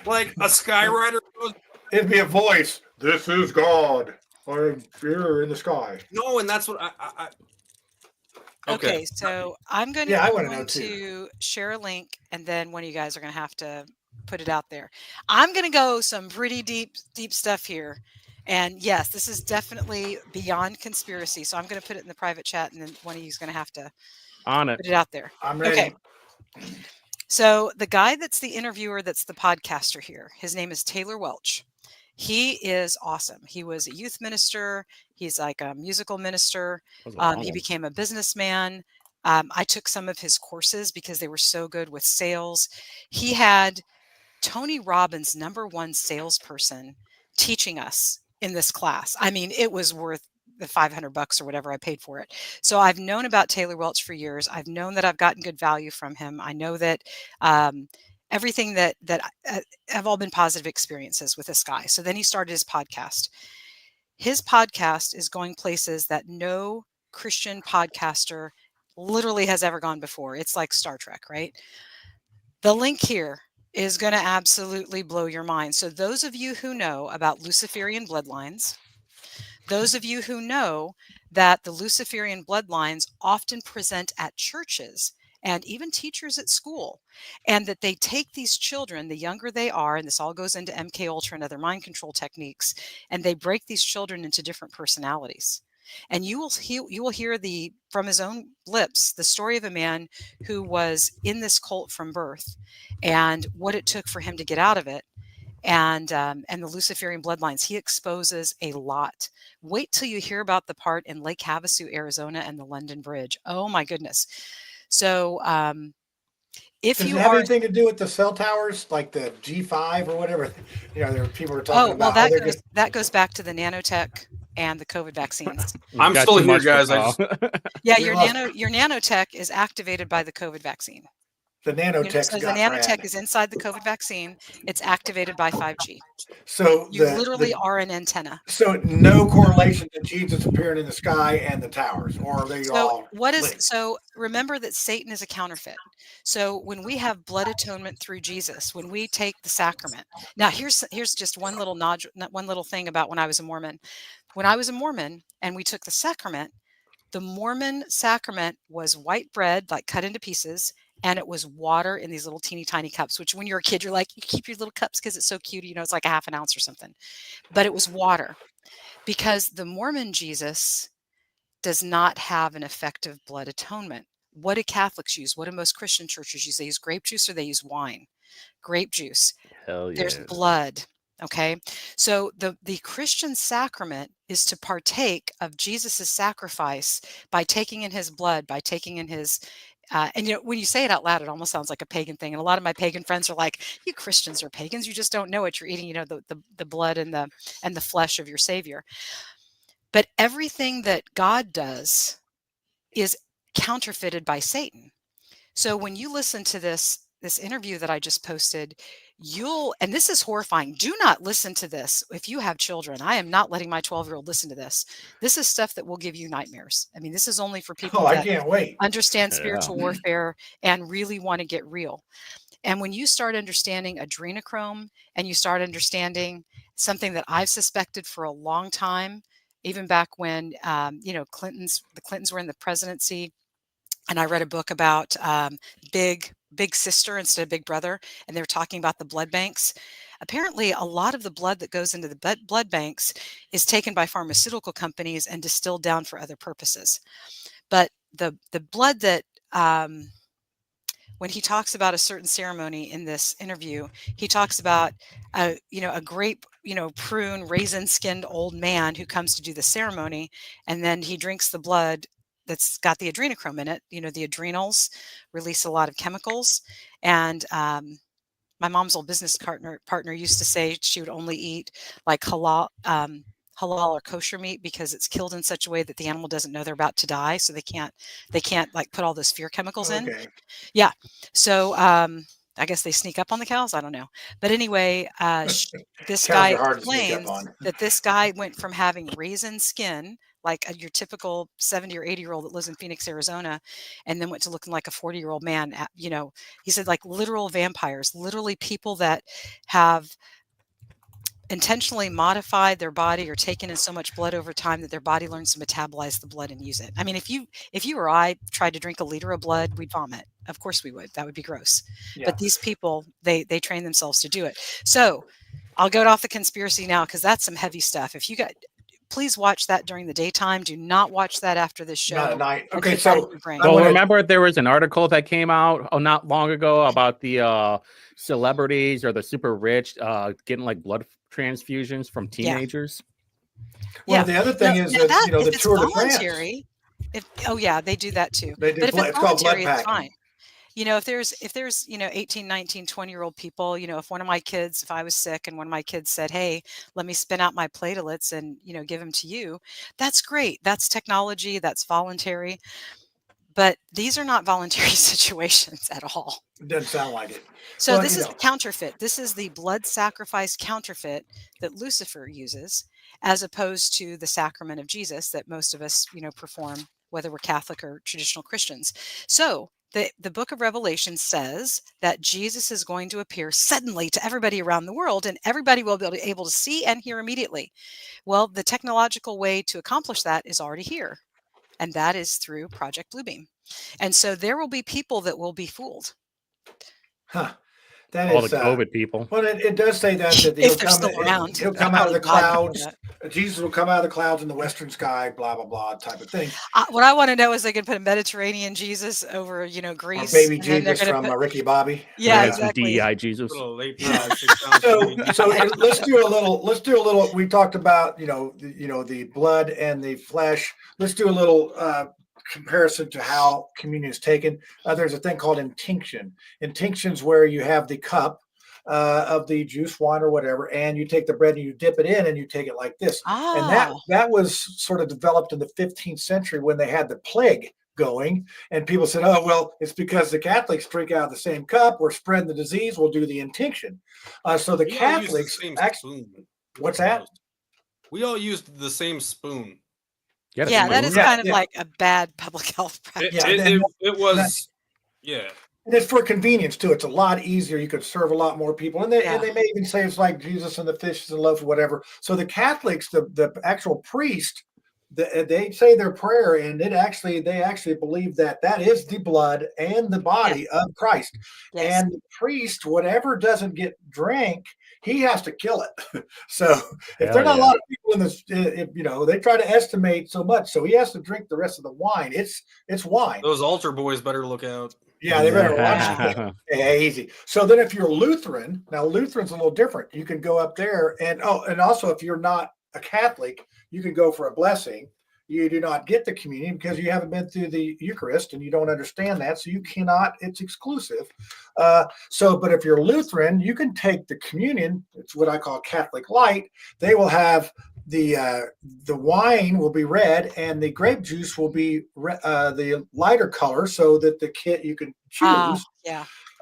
like a skywriter goes. It'd be a voice. This is God. I'm here in the sky. No, and that's what I Okay, so I'm going to share a link, and then one of you guys are going to have to put it out there. I'm going to go some pretty deep stuff here. And yes, this is definitely beyond conspiracy. So I'm going to put it in the private chat, and then one of you is going to have to put it out there. I'm ready. Okay. So the guy that's the interviewer, that's the podcaster here, his name is Taylor Welch. He is awesome. He was a youth minister. He's like a musical minister. He became a businessman. I took some of his courses because they were so good with sales. He had Tony Robbins' #1 salesperson teaching us in this class. I mean, it was worth the $500 or whatever I paid for it. So I've known about Taylor Welch for years. I've known that I've gotten good value from him. I know that everything that have all been positive experiences with this guy. So then he started his podcast. His podcast is going places that no Christian podcaster literally has ever gone before. It's like Star Trek, right? The link here is going to absolutely blow your mind. So those of you who know about Luciferian bloodlines, those of you who know that the Luciferian bloodlines often present at churches and even teachers at school, and that they take these children, the younger they are, and this all goes into MK Ultra and other mind control techniques, and they break these children into different personalities. And you will hear from his own lips the story of a man who was in this cult from birth, and what it took for him to get out of it, and the Luciferian bloodlines. He exposes a lot. Wait till you hear about the part in Lake Havasu, Arizona, and the London Bridge. Oh my goodness! So, if does you it have anything to do with the cell towers, like the G5 or whatever? There are people who are talking about. Oh well, that goes back to the nanotech and the COVID vaccines. I'm still here, guys. Yeah, your nanotech is activated by the COVID vaccine. The nanotech So the got nanotech rad. is inside the COVID vaccine. It's activated by 5G. So You literally are an antenna. So no correlation to Jesus appearing in the sky and the towers, or are they all linked? So remember that Satan is a counterfeit. So when we have blood atonement through Jesus, when we take the sacrament. Now here's just one little thing about when I was a Mormon. When I was a Mormon and we took the sacrament, the Mormon sacrament was white bread, like cut into pieces, and it was water in these little teeny tiny cups, which when you're a kid, you're like, you keep your little cups because it's so cute. It's like a half an ounce or something. But it was water because the Mormon Jesus does not have an effective blood atonement. What do Catholics use? What do most Christian churches use? They use grape juice or they use wine. Grape juice. Hell yeah. There's blood. Okay. So the Christian sacrament is to partake of Jesus's sacrifice by taking in his blood, by taking in his and when you say it out loud, it almost sounds like a pagan thing. And a lot of my pagan friends are like, "You Christians are pagans. You just don't know it. You're eating, the blood and the flesh of your Savior." But everything that God does is counterfeited by Satan. So when you listen to this interview that I just posted, and this is horrifying. Do not listen to this if you have children. I am not letting my 12-year-old listen to this. This is stuff that will give you nightmares. I mean, this is only for people I that can't wait. understand spiritual warfare and really want to get real. And when you start understanding adrenochrome and you start understanding something that I've suspected for a long time, even back when the Clintons were in the presidency, and I read a book about big sister instead of big brother, and they were talking about the blood banks. Apparently, a lot of the blood that goes into the blood banks is taken by pharmaceutical companies and distilled down for other purposes. But the blood that when he talks about a certain ceremony in this interview, he talks about a grape, prune, raisin-skinned old man who comes to do the ceremony, and then he drinks the blood that's got the adrenochrome in it. The adrenals release a lot of chemicals, and my mom's old business partner used to say she would only eat like halal or kosher meat because it's killed in such a way that the animal doesn't know they're about to die, so they can't like put all those fear chemicals in. Yeah. So I guess they sneak up on the cows. I don't know. But anyway, this guy explains that this guy went from having raisin skin, like your typical 70 or 80-year-old that lives in Phoenix, Arizona, and then went to looking like a 40-year-old man. He said like literal vampires, literally people that have intentionally modified their body or taken in so much blood over time that their body learns to metabolize the blood and use it. I mean, if you or I tried to drink a liter of blood, we'd vomit. Of course we would. That would be gross. Yeah. But these people, they train themselves to do it. So I'll go off the conspiracy now because that's some heavy stuff. If you got, please watch that during the daytime. Do not watch that after this show. Not at night. Okay, remember there was an article that came out not long ago about the celebrities or the super rich getting like blood transfusions from teenagers. Well, the other thing is that the Tour de France. They do that too. They do. But if it's called blood packing. It's fine. If there's 18, 19, 20-year-old people, if one of my kids, if I was sick and one of my kids said, "Hey, let me spin out my platelets and, give them to you," that's great. That's technology, that's voluntary. But these are not voluntary situations at all. It doesn't sound like it. So this is the counterfeit. This is the blood sacrifice counterfeit that Lucifer uses, as opposed to the sacrament of Jesus that most of us, perform, whether we're Catholic or traditional Christians. So the book of Revelation says that Jesus is going to appear suddenly to everybody around the world, and everybody will be able to see and hear immediately. Well, the technological way to accomplish that is already here, and that is through Project Bluebeam. And so there will be people that will be fooled. Huh. All the COVID people. Well, it does say that he'll come out of the clouds. Jesus will come out of the clouds in the western sky, blah, blah, blah, type of thing. What I want to know is they can put a Mediterranean Jesus over, Greece. Or baby Jesus from Ricky Bobby. Yeah, exactly. DEI Jesus. So let's do a little. We talked about, the blood and the flesh. Let's do a little comparison to how communion is taken. There's a thing called intinction. Intinction's where you have the cup of the juice, wine, or whatever, and you take the bread and you dip it in and you take it like this. And that was sort of developed in the 15th century when they had the plague going. And people said, oh, well, it's because the Catholics drink out of the same cup. We're spreading the disease. We'll do the intinction. So the We all used Catholics the same actually, spoon. what's that? We all used the same spoon. Yeah, that is kind of like a bad public health practice. It was, yeah. And it's for convenience too. It's a lot easier. You could serve a lot more people, and they may even say it's like Jesus and the fishes and loaves, or whatever. So the Catholics, the actual priest, they say their prayer, and they actually believe that is the blood and the body of Christ. Yes. And the priest, whatever doesn't get drank, he has to kill it. So if there's not a lot of people in this, they try to estimate so much, so he has to drink the rest of the wine. It's wine. Those altar boys better look out. Yeah, they better watch it. Yeah, easy. So then if you're Lutheran, now Lutheran's a little different. You can go up there and also if you're not a Catholic, you can go for a blessing. You do not get the communion because you haven't been through the Eucharist and you don't understand that. So you cannot, it's exclusive. But if you're Lutheran, you can take the communion. It's what I call Catholic light. They will have the wine will be red and the grape juice will be the lighter color so that you can choose.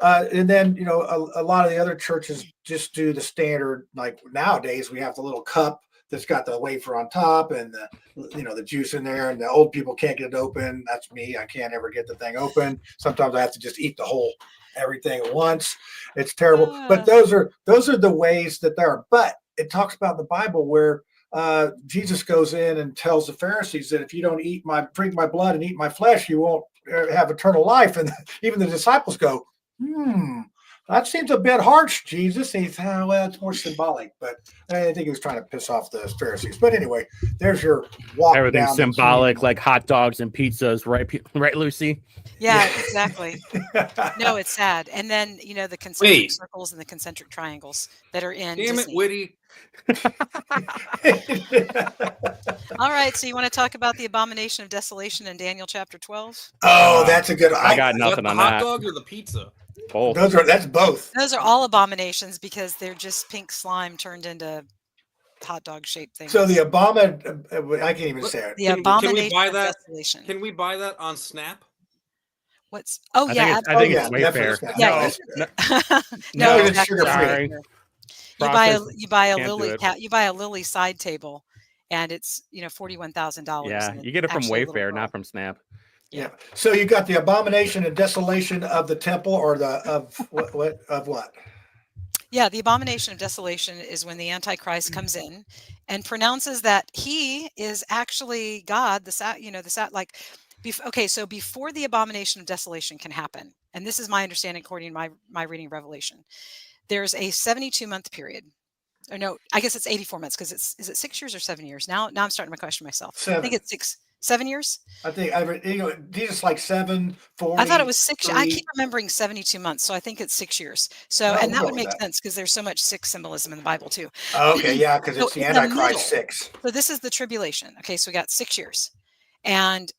And then, a lot of the other churches just do the standard, like nowadays we have the little cup that's got the wafer on top and the juice in there, and the old people can't get it open. That's me. I can't ever get the thing open. Sometimes I have to just eat the whole everything at once. It's terrible. But those are the ways that there are. But it talks about in the Bible where Jesus goes in and tells the Pharisees that if you don't drink my blood and eat my flesh, you won't have eternal life. And even the disciples go, that seems a bit harsh, Jesus. And he's, well, it's more symbolic. But I think he was trying to piss off the Pharisees. But anyway, there's your walk. Everything's symbolic, like hot dogs and pizzas, right, Lucy? Yeah, exactly. No, it's sad. And then, the concentric circles and the concentric triangles that are in Damn Disney. it, Whitty. All right, so you want to talk about the abomination of desolation in Daniel chapter 12? Oh, that's a good. I got nothing on that. The hot dog or the pizza? Both. That's both. Those are all abominations because they're just pink slime turned into hot dog shaped things. So the I can't even say it. The abomination can we buy of that? desolation. Can we buy that on Snap? What's? Oh, yeah. I think it's Wayfair. Yeah. No, it's sugar free. You buy a Lily side table, and it's $41,000. Yeah, you get it from Wayfair, not from Snap. Yeah. So you got the abomination and desolation of the temple, or of what? Yeah, the abomination of desolation is when the Antichrist comes in and pronounces that he is actually God. So before the abomination of desolation can happen, and this is my understanding according to my reading of Revelation, there's a 72-month period. Or no, I guess it's 84 months because is it 6 years or 7 years? Now I'm starting to question myself. 7. I think it's 7 years. I think Jesus like 7, 4. I thought it was 6. I keep remembering 72 months, so I think it's 6 years. So, and that would make sense because there's so much 6 symbolism in the Bible too. Okay, yeah, because it's the Antichrist 6. So this is the tribulation. Okay, so we got 6 years, and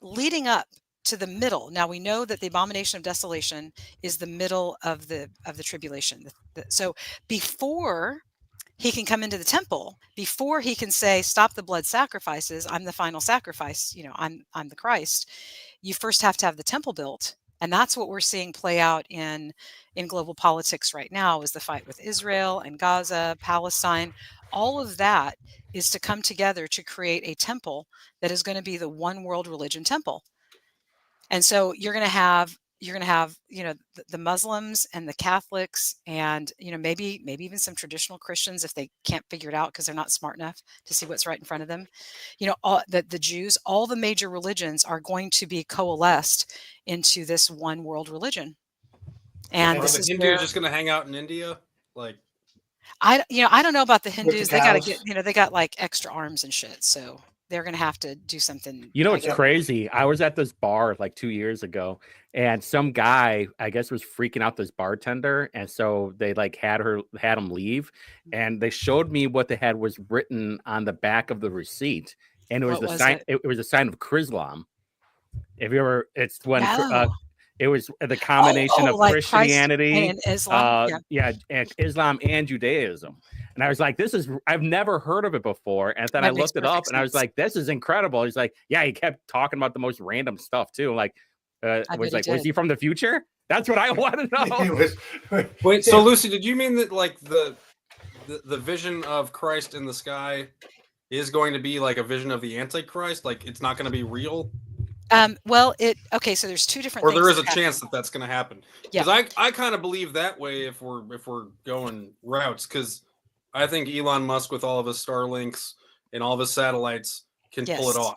leading up to the middle. Now we know that the abomination of desolation is the middle of the tribulation. So before he can come into the temple, before he can say, stop the blood sacrifices, I'm the final sacrifice, I'm the Christ, you first have to have the temple built. And that's what we're seeing play out in global politics right now, is the fight with Israel and Gaza, Palestine. All of that is to come together to create a temple that is going to be the one world religion temple. And so you're going to have the Muslims and the Catholics and maybe even some traditional Christians if they can't figure it out because they're not smart enough to see what's right in front of them. All the Jews, all the major religions are going to be coalesced into this one world religion. And this is Hindu just going to hang out in India, like. I don't know about the Hindus. They got to get they got like extra arms and shit. So they're going to have to do something. It's crazy. I was at this bar like 2 years ago, and some guy, I guess, was freaking out this bartender, and so they like had him leave, and they showed me what they had was written on the back of the receipt, and it was sign. It was a sign of Chrislam. If you ever, it's when it was the combination of like Christ Christianity, and Islam. and Islam and Judaism. And I was like, I've never heard of it before. And then I That makes looked it up perfect and I was sense. like, this is incredible. He's like, yeah, he kept talking about the most random stuff too. I'm like, was he from the future? That's what I want to know. Wait, so Lucy, did you mean that like the vision of Christ in the sky is going to be like a vision of the Antichrist? Like it's not going to be real? Well, okay, so there's two different or things there is that a happen. chance that that's going to happen. Yeah. Because I kind of believe that way if we're going routes, because I think Elon Musk with all of his Starlinks and all of his satellites can pull it Yes. off.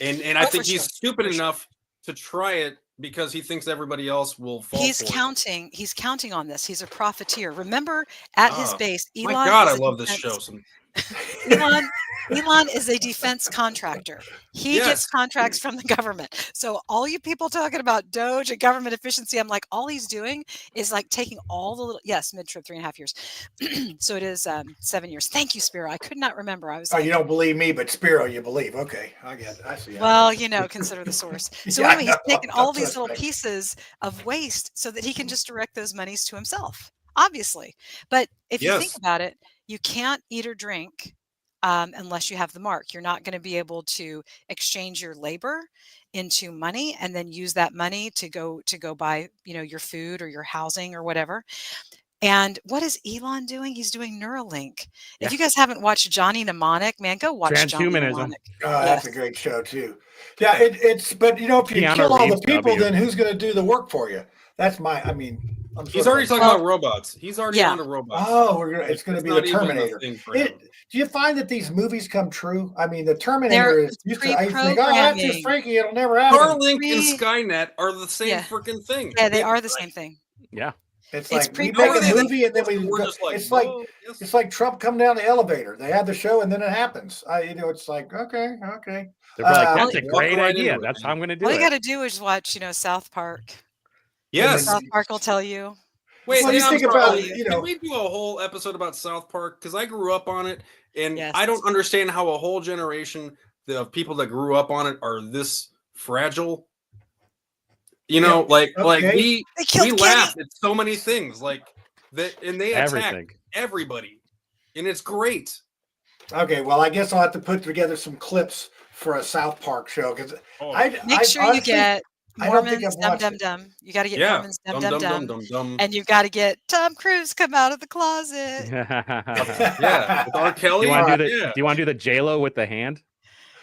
And I think for he's sure. stupid For sure. enough to try it because he thinks everybody else will fall He's for it. counting on this. He's a profiteer. Remember, at his base, My Elon God, is I a love this defense- show. Elon is a defense contractor. He Yes. gets contracts from the government. So all you people talking about Doge and government efficiency, I'm like, all he's doing is like taking all the little, mid-trip 3.5 years. So it is 7 years. Thank you, Spiro. I could not remember. I was you don't believe me, but Spiro, you believe. Okay, I get it. I see. well, consider the source. So Yeah, I anyway, he's know. taking all That's these what little I think. pieces of waste so that he can just direct those monies to himself, obviously. But if you think Yes. about it, you can't eat or drink unless you have the mark. You're not going to be able to exchange your labor into money and then use that money to go buy, your food or your housing or whatever. And what is Elon doing? He's doing Neuralink. Yeah. If you guys haven't watched Johnny Mnemonic, man, go watch Johnny Transhumanism. Mnemonic. Oh, that's a great show too. Yeah, it's but if you Keanu kill all the Reeves, people, W. then who's going to do the work for you? That's I'm He's sort already of talking about robots. He's already Yeah. onto robots. Oh, it's going to It's be not the even a Terminator. thing for him. Do you find that these movies come true? I mean, the Terminator is used to. I think, oh, that's just pre-programming. freaky. It'll never happen. Starlink and Skynet are the same Yeah. freaking thing. Yeah, they are the same thing. Yeah. It's It's like we make pre-programmed. a movie and then We're just like, it's like whoa, yes. it's like Trump coming down the elevator. They have the show and then it happens. It's like okay. They're like, Uh, that's a walk great right idea. into it, That's how man. I'm going to do All it. you got to do is watch, South Park. Yes. South Park will tell you. Wait, Well, you I'm think sorry. about, Can we do a whole episode about South Park? Because I grew up on it, and Yes. I don't understand how a whole generation of people that grew up on it are this fragile. Like okay. we They killed laugh at so many things like that, and they attack Everything. everybody, and it's great. Okay, well, I guess I'll have to put together some clips for a South Park show because Make sure you get I don't think Mormons, I've Dum watched Dum it. Dum. You got to get Yeah, Mormons, Dum Dum Dum. dum. And you've got to get Tom Cruise come out of the closet. Yeah, with R. Kelly. Do you want to do Yeah. Do you want to do the J-Lo with the hand?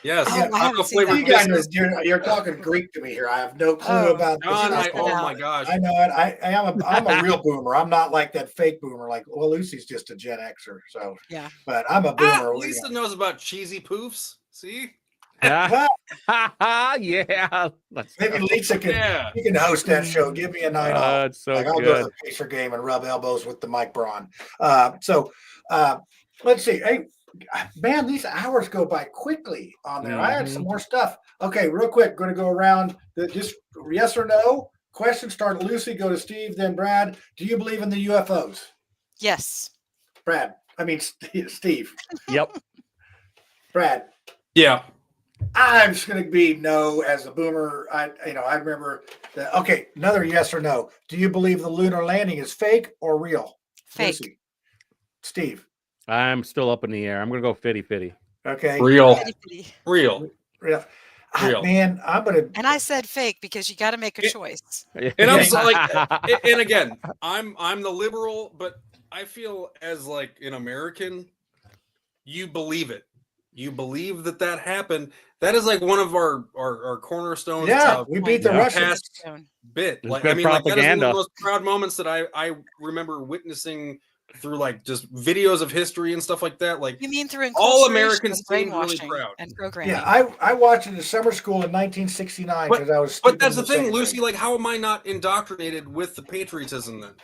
Yes, Oh, I haven't seen flavored that. You guys kisses. you're talking Greek to me here. I have no clue Oh, about John, this. John, oh my gosh. I know it. I'm a real boomer. I'm not like that fake boomer. Like, well, Lucy's just a Gen Xer. So, Yeah. but I'm a boomer. Lisa knows about cheesy poofs. See? yeah. Let's Maybe go. Lisa can Yeah. you can host that show. Give me a night off. It's so Like I'll go good. to the Pacer game and rub elbows with the Mike Braun. Let's see. Hey, man, these hours go by quickly on there. I had some more stuff. Okay, real quick, going to go around just yes or no question. Start at Lucy, go to Steve, then Brad. Do you believe in the UFOs? Yes. Brad. I mean Steve. Yep. Brad. Yeah. I'm just going to be no as a boomer. I remember that. Okay, another yes or no. Do you believe the lunar landing is fake or real? Fake. Lucy. Steve. I'm still up in the air. I'm going to go 50-50. Okay. Real. Fitty-fitty. Real. Real. Real. Man, I'm going to. And I said fake because you got to make a choice. And I'm so, like, and again, I'm the liberal, but I feel as like an American, you believe it. You believe that happened. That is like one of our cornerstones. Yeah, we beat the Russians. Past bit. It's Like good I mean, like that is one of propaganda. the most proud moments that I remember witnessing through like just videos of history and stuff like that. Like You mean through all inculturation Americans and seem really brainwashing proud. and programming? Yeah, I watched it in summer school in 1969 because I was. But that's the stupid in thing, second Lucy. grade. Like, how am I not indoctrinated with the patriotism then?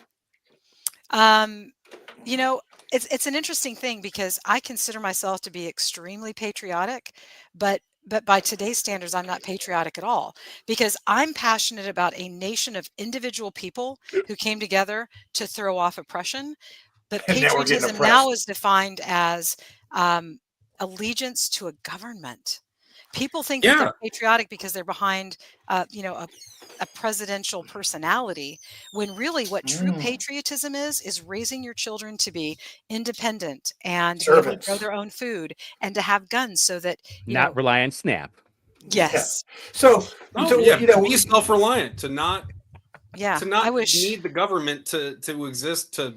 It's an interesting thing because I consider myself to be extremely patriotic, but by today's standards, I'm not patriotic at all because I'm passionate about a nation of individual people who came together to throw off oppression. But And now we're getting patriotism now oppressed. is defined as allegiance to a government. People think that they're patriotic because they're behind, a presidential personality, when really what true patriotism is raising your children to be independent and be able to grow their own food and to have guns so that Not rely on SNAP. Yes. Yeah. Be self-reliant, to not I wish need the government to exist to.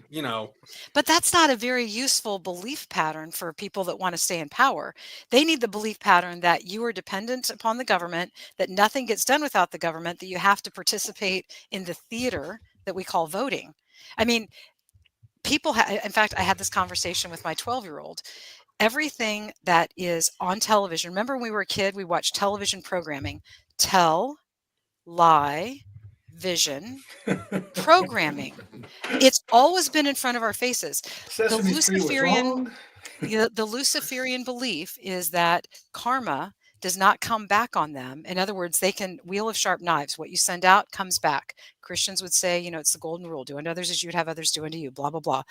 But that's not a very useful belief pattern for people that want to stay in power. They need the belief pattern that you are dependent upon the government, that nothing gets done without the government, that you have to participate in the theater that we call voting. I mean, in fact, I had this conversation with my 12-year-old. Everything that is on television, remember when we were a kid, we watched television programming, vision programming. It's always been in front of our faces. The Luciferian belief is that karma does not come back on them. In other words, they can wheel of sharp knives. What you send out comes back. Christians would say, it's the golden rule. Do unto others as you would have others do unto you, blah, blah, blah.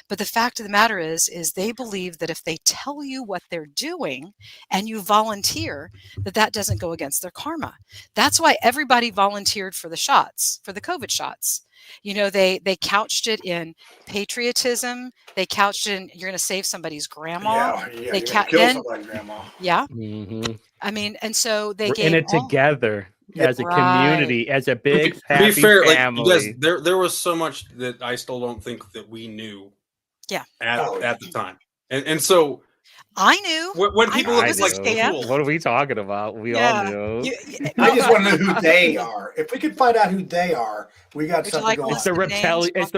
But the fact of the matter is they believe that if they tell you what they're doing and you volunteer, that doesn't go against their karma. That's why everybody volunteered for the shots, for the COVID shots. They couched it in patriotism. They couched it in, you're going to save somebody's grandma. Yeah, they kill somebody's grandma. Yeah. Mm-hmm. I mean, and so they We're gave in it together as a community, as a big happy to be fair, family. Like, you guys, there was so much that I still don't think that we knew. Yeah. At the time, and so I knew when people look like cool. What are we talking about? We all knew. I just want to know who they are. If we could find out who they are, we got something going. It's the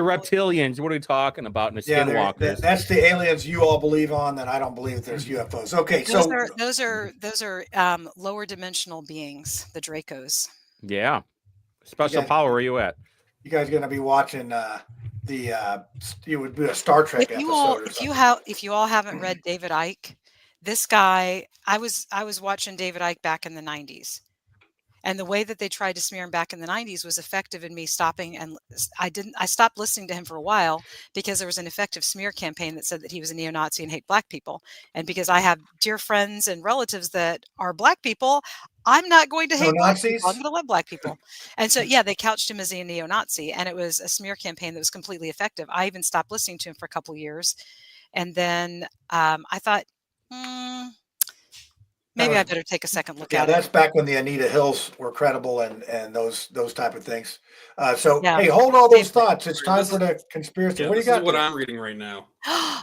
reptilians. What are we talking about? And the skinwalkers. That's the aliens you all believe on. That I don't believe there's UFOs. Okay, those are lower dimensional beings, the Dracos. Yeah. Special power. Where are you at? You guys going to be watching it would be a Star Trek episode. If you all haven't read David Icke, this guy, I was watching David Icke back in the 90s. And the way that they tried to smear him back in the 90s was effective in me stopping. And I stopped listening to him for a while because there was an effective smear campaign that said that he was a neo-Nazi and hate black people. And because I have dear friends and relatives that are black people, I'm not going to hate black people. I'm going to love black people. And so, they couched him as a neo-Nazi, and it was a smear campaign that was completely effective. I even stopped listening to him for a couple of years. And then I thought, maybe I better take a second look at it. Yeah, that's back when the Anita Hills were credible and those type of things. Hey, hold all those thoughts. It's time for the conspiracy. What do you got? This is what I'm reading right now.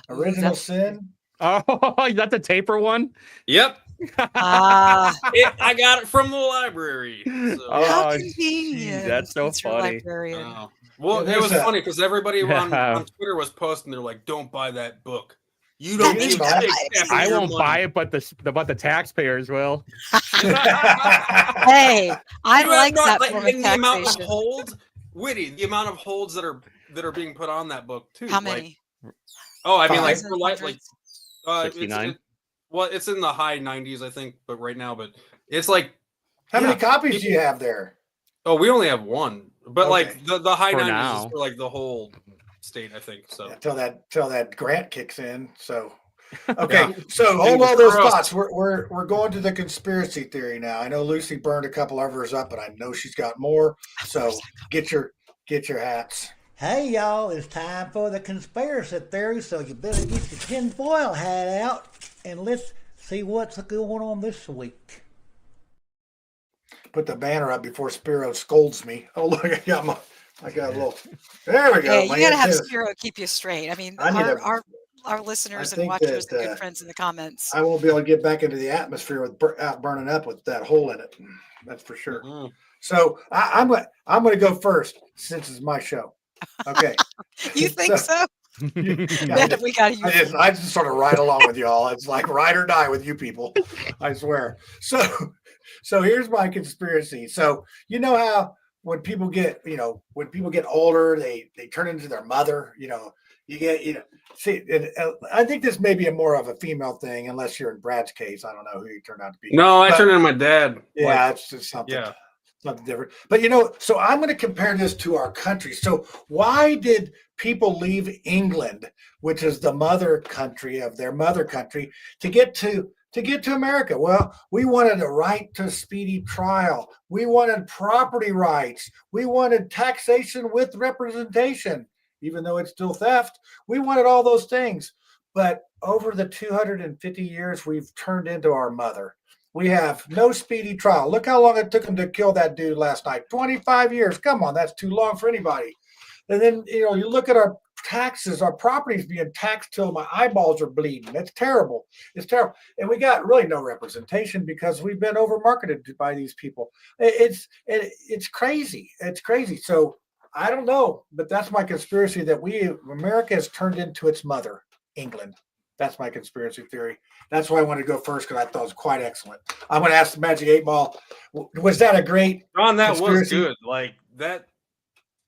Original Sin. Oh, is that the taper one? Yep. I got it from the library. So. How convenient. That's so funny. Well, it was funny because everybody on Twitter was posting. They're like, "Don't buy that book. You don't need that. I won't buy it, but the taxpayers will." Hey, I like that form of the amount of holds, Whitty, the amount of holds that are being put on that book too. How many? I mean, like for like 69. It's in the high 90s, I think, but right now, but it's like, how many copies do you have there? Oh, we only have one, but okay. Like the high for 90s now. is for like the whole state, I think. So till that grant kicks in. So okay, so hold all those thoughts. We're going to the conspiracy theory now. I know Lucy burned a couple of hers up, but I know she's got more. So get your hats. Hey, y'all, it's time for the conspiracy theory, so you better get your tinfoil hat out, and let's see what's going on this week. Put the banner up before Spiro scolds me. Oh, look, I got a little, there we go. Hey, you got to have Spiro keep you straight. I mean, our listeners and watchers and good friends in the comments. I won't be able to get back into the atmosphere without burning up with that hole in it. That's for sure. Mm-hmm. So I'm going to go first since it's my show. Okay. You think so? I just sort of ride along with y'all. It's like ride or die with you people. I swear. So here's my conspiracy. So you know how when people get older, they turn into their mother. I think this may be more of a female thing, unless you're in Brad's case. I don't know who you turned out to be. No, I turned into my dad. Yeah, it's just something. Yeah. Something different. But so I'm going to compare this to our country. So why did people leave England, which is the mother country of their mother country, to get to to get to America? Well, we wanted a right to speedy trial. We wanted property rights. We wanted taxation with representation, even though it's still theft. We wanted all those things. But over the 250 years, we've turned into our mother. We have no speedy trial. Look how long it took them to kill that dude last night. 25 years. Come on, that's too long for anybody. And then, you look at our taxes, our properties being taxed till my eyeballs are bleeding. It's terrible. It's terrible. And we got really no representation because we've been over marketed by these people. It's crazy. It's crazy. So I don't know, but that's my conspiracy that America has turned into its mother, England. That's my conspiracy theory. That's why I wanted to go first because I thought it was quite excellent. I'm going to ask the Magic 8 Ball. Was that a great John, that conspiracy? was good. Like that,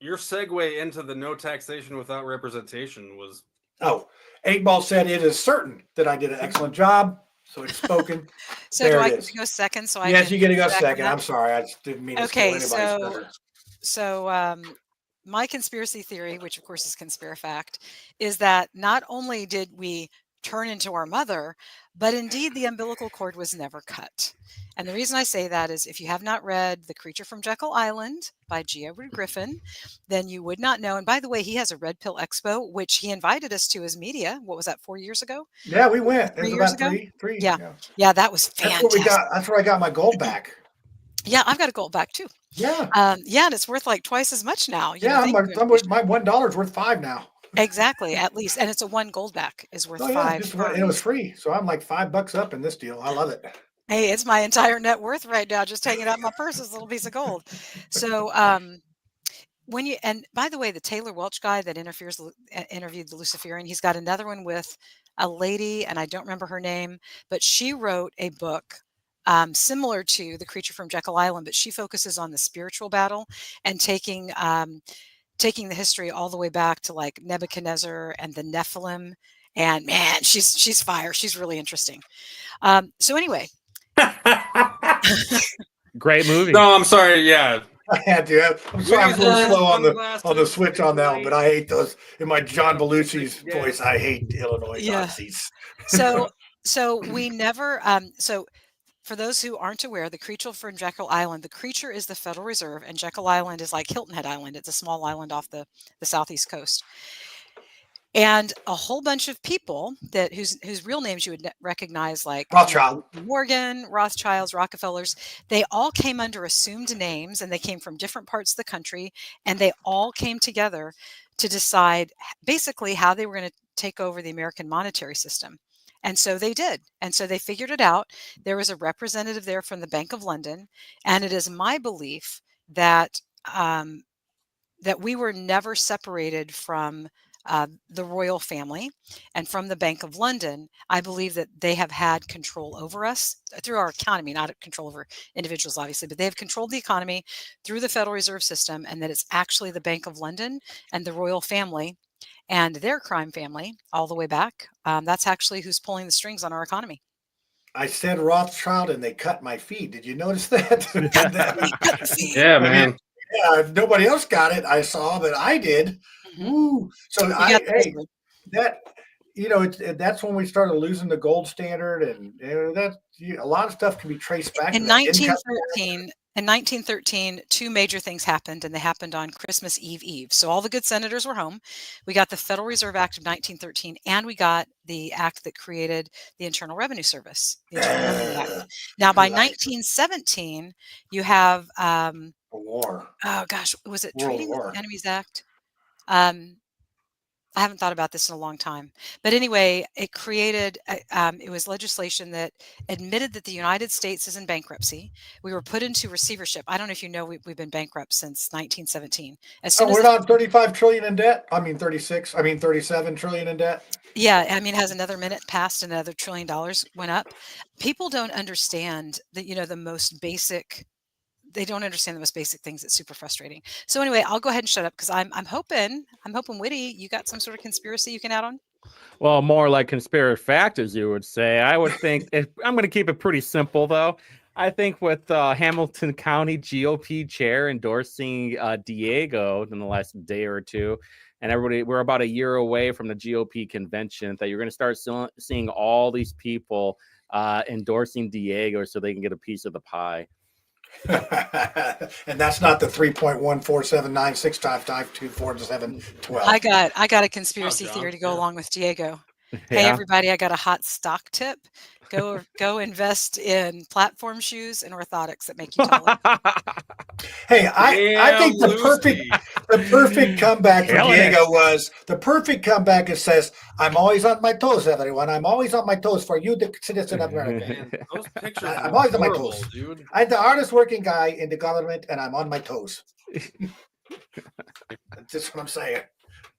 your segue into the no taxation without representation was. Oh, 8 Ball said it is certain that I did an excellent job. So it's spoken. So do I get to go second? So yes, you get to go second. I'm sorry. I just didn't mean to steal anybody's thunder. So my conspiracy theory, which of course is conspirafact, is that not only did we turn into our mother, but indeed the umbilical cord was never cut. And the reason I say that is if you have not read The Creature from Jekyll Island by G. Edward Griffin, then you would not know. And by the way, he has a Red Pill Expo, which he invited us to as media. What was that, 4 years ago? Yeah, we went. 3 years ago? Three. Yeah, that was fantastic. That's where I got my gold back. Yeah, I've got a gold back too. Yeah. And it's worth like twice as much now. My $1 is worth $5 now. Exactly, at least, and it's a one gold back is worth $5. And it was free, so I'm like $5 up in this deal. I love it. Hey, it's my entire net worth right now, just hanging out in my purse, this little piece of gold. So and by the way, the Taylor Welch guy that interviewed the Luciferian, he's got another one with a lady, and I don't remember her name, but she wrote a book similar to The Creature from Jekyll Island, but she focuses on the spiritual battle and taking the history all the way back to like Nebuchadnezzar and the Nephilim. And man, she's fire. She's really interesting. So anyway. Great movie. No, I'm sorry. Yeah. I had to. I'm sorry, I'm a little slow on the switch on that one, but I hate those. In my John Belushi's voice, I hate Illinois Nazis. So we never. So for those who aren't aware, the Creature from Jekyll Island, the Creature is the Federal Reserve, and Jekyll Island is like Hilton Head Island. It's a small island off the southeast coast. And a whole bunch of people whose real names you would recognize, like Rothschild, Morgan, Rothschilds, Rockefellers, they all came under assumed names, and they came from different parts of the country, and they all came together to decide basically how they were going to take over the American monetary system. And so they did. And so they figured it out. There was a representative there from the Bank of London, and it is my belief that that we were never separated from the royal family and from the Bank of London. I believe that they have had control over us through our economy, not control over individuals, obviously, but they have controlled the economy through the Federal Reserve System, and that it's actually the Bank of London and the royal family and their crime family all the way back. That's actually who's pulling the strings on our economy. I said Rothschild and they cut my feed. Did you notice that? Yeah, man. Yeah, if nobody else got it, I saw, but I did. Woo. So that's when we started losing the gold standard, and a lot of stuff can be traced back in 1913. In 1913, two major things happened, and they happened on Christmas Eve. So all the good senators were home. We got the Federal Reserve Act of 1913, and we got the act that created the Internal Revenue Service, the Internal Revenue Act. Now, by 1917, you have a war. Oh gosh, was it World Treating War. with Enemies Act? I haven't thought about this in a long time, but anyway, it created. It was legislation that admitted that the United States is in bankruptcy. We were put into receivership. I don't know if you know we've been bankrupt since 1917. We're not 35 trillion in debt. I mean 36. I mean 37 trillion in debt. Yeah, I mean, has another minute passed and another $1 trillion went up. People don't understand that. The most basic. They don't understand the most basic things. It's super frustrating. So anyway, I'll go ahead and shut up because I'm hoping Whitty, you got some sort of conspiracy you can add on? Well, more like conspiracy fact, as you would say. I would think I'm going to keep it pretty simple, though. I think with Hamilton County GOP chair endorsing Diego in the last day or two, and everybody, we're about a year away from the GOP convention, that you're going to start seeing all these people endorsing Diego so they can get a piece of the pie. And that's not the 3.14796 times 524 I got a conspiracy theory to go along with Diego. Hey everybody, I got a hot stock tip. Go invest in platform shoes and orthotics that make you taller. Hey, I think the perfect comeback for Diego was the perfect comeback. It says, "I'm always on my toes, everyone. I'm always on my toes for you, the citizen of America. Man, those pictures I'm always on my horrible, toes, dude. I'm the hardest working guy in the government, and I'm on my toes." That's what I'm saying.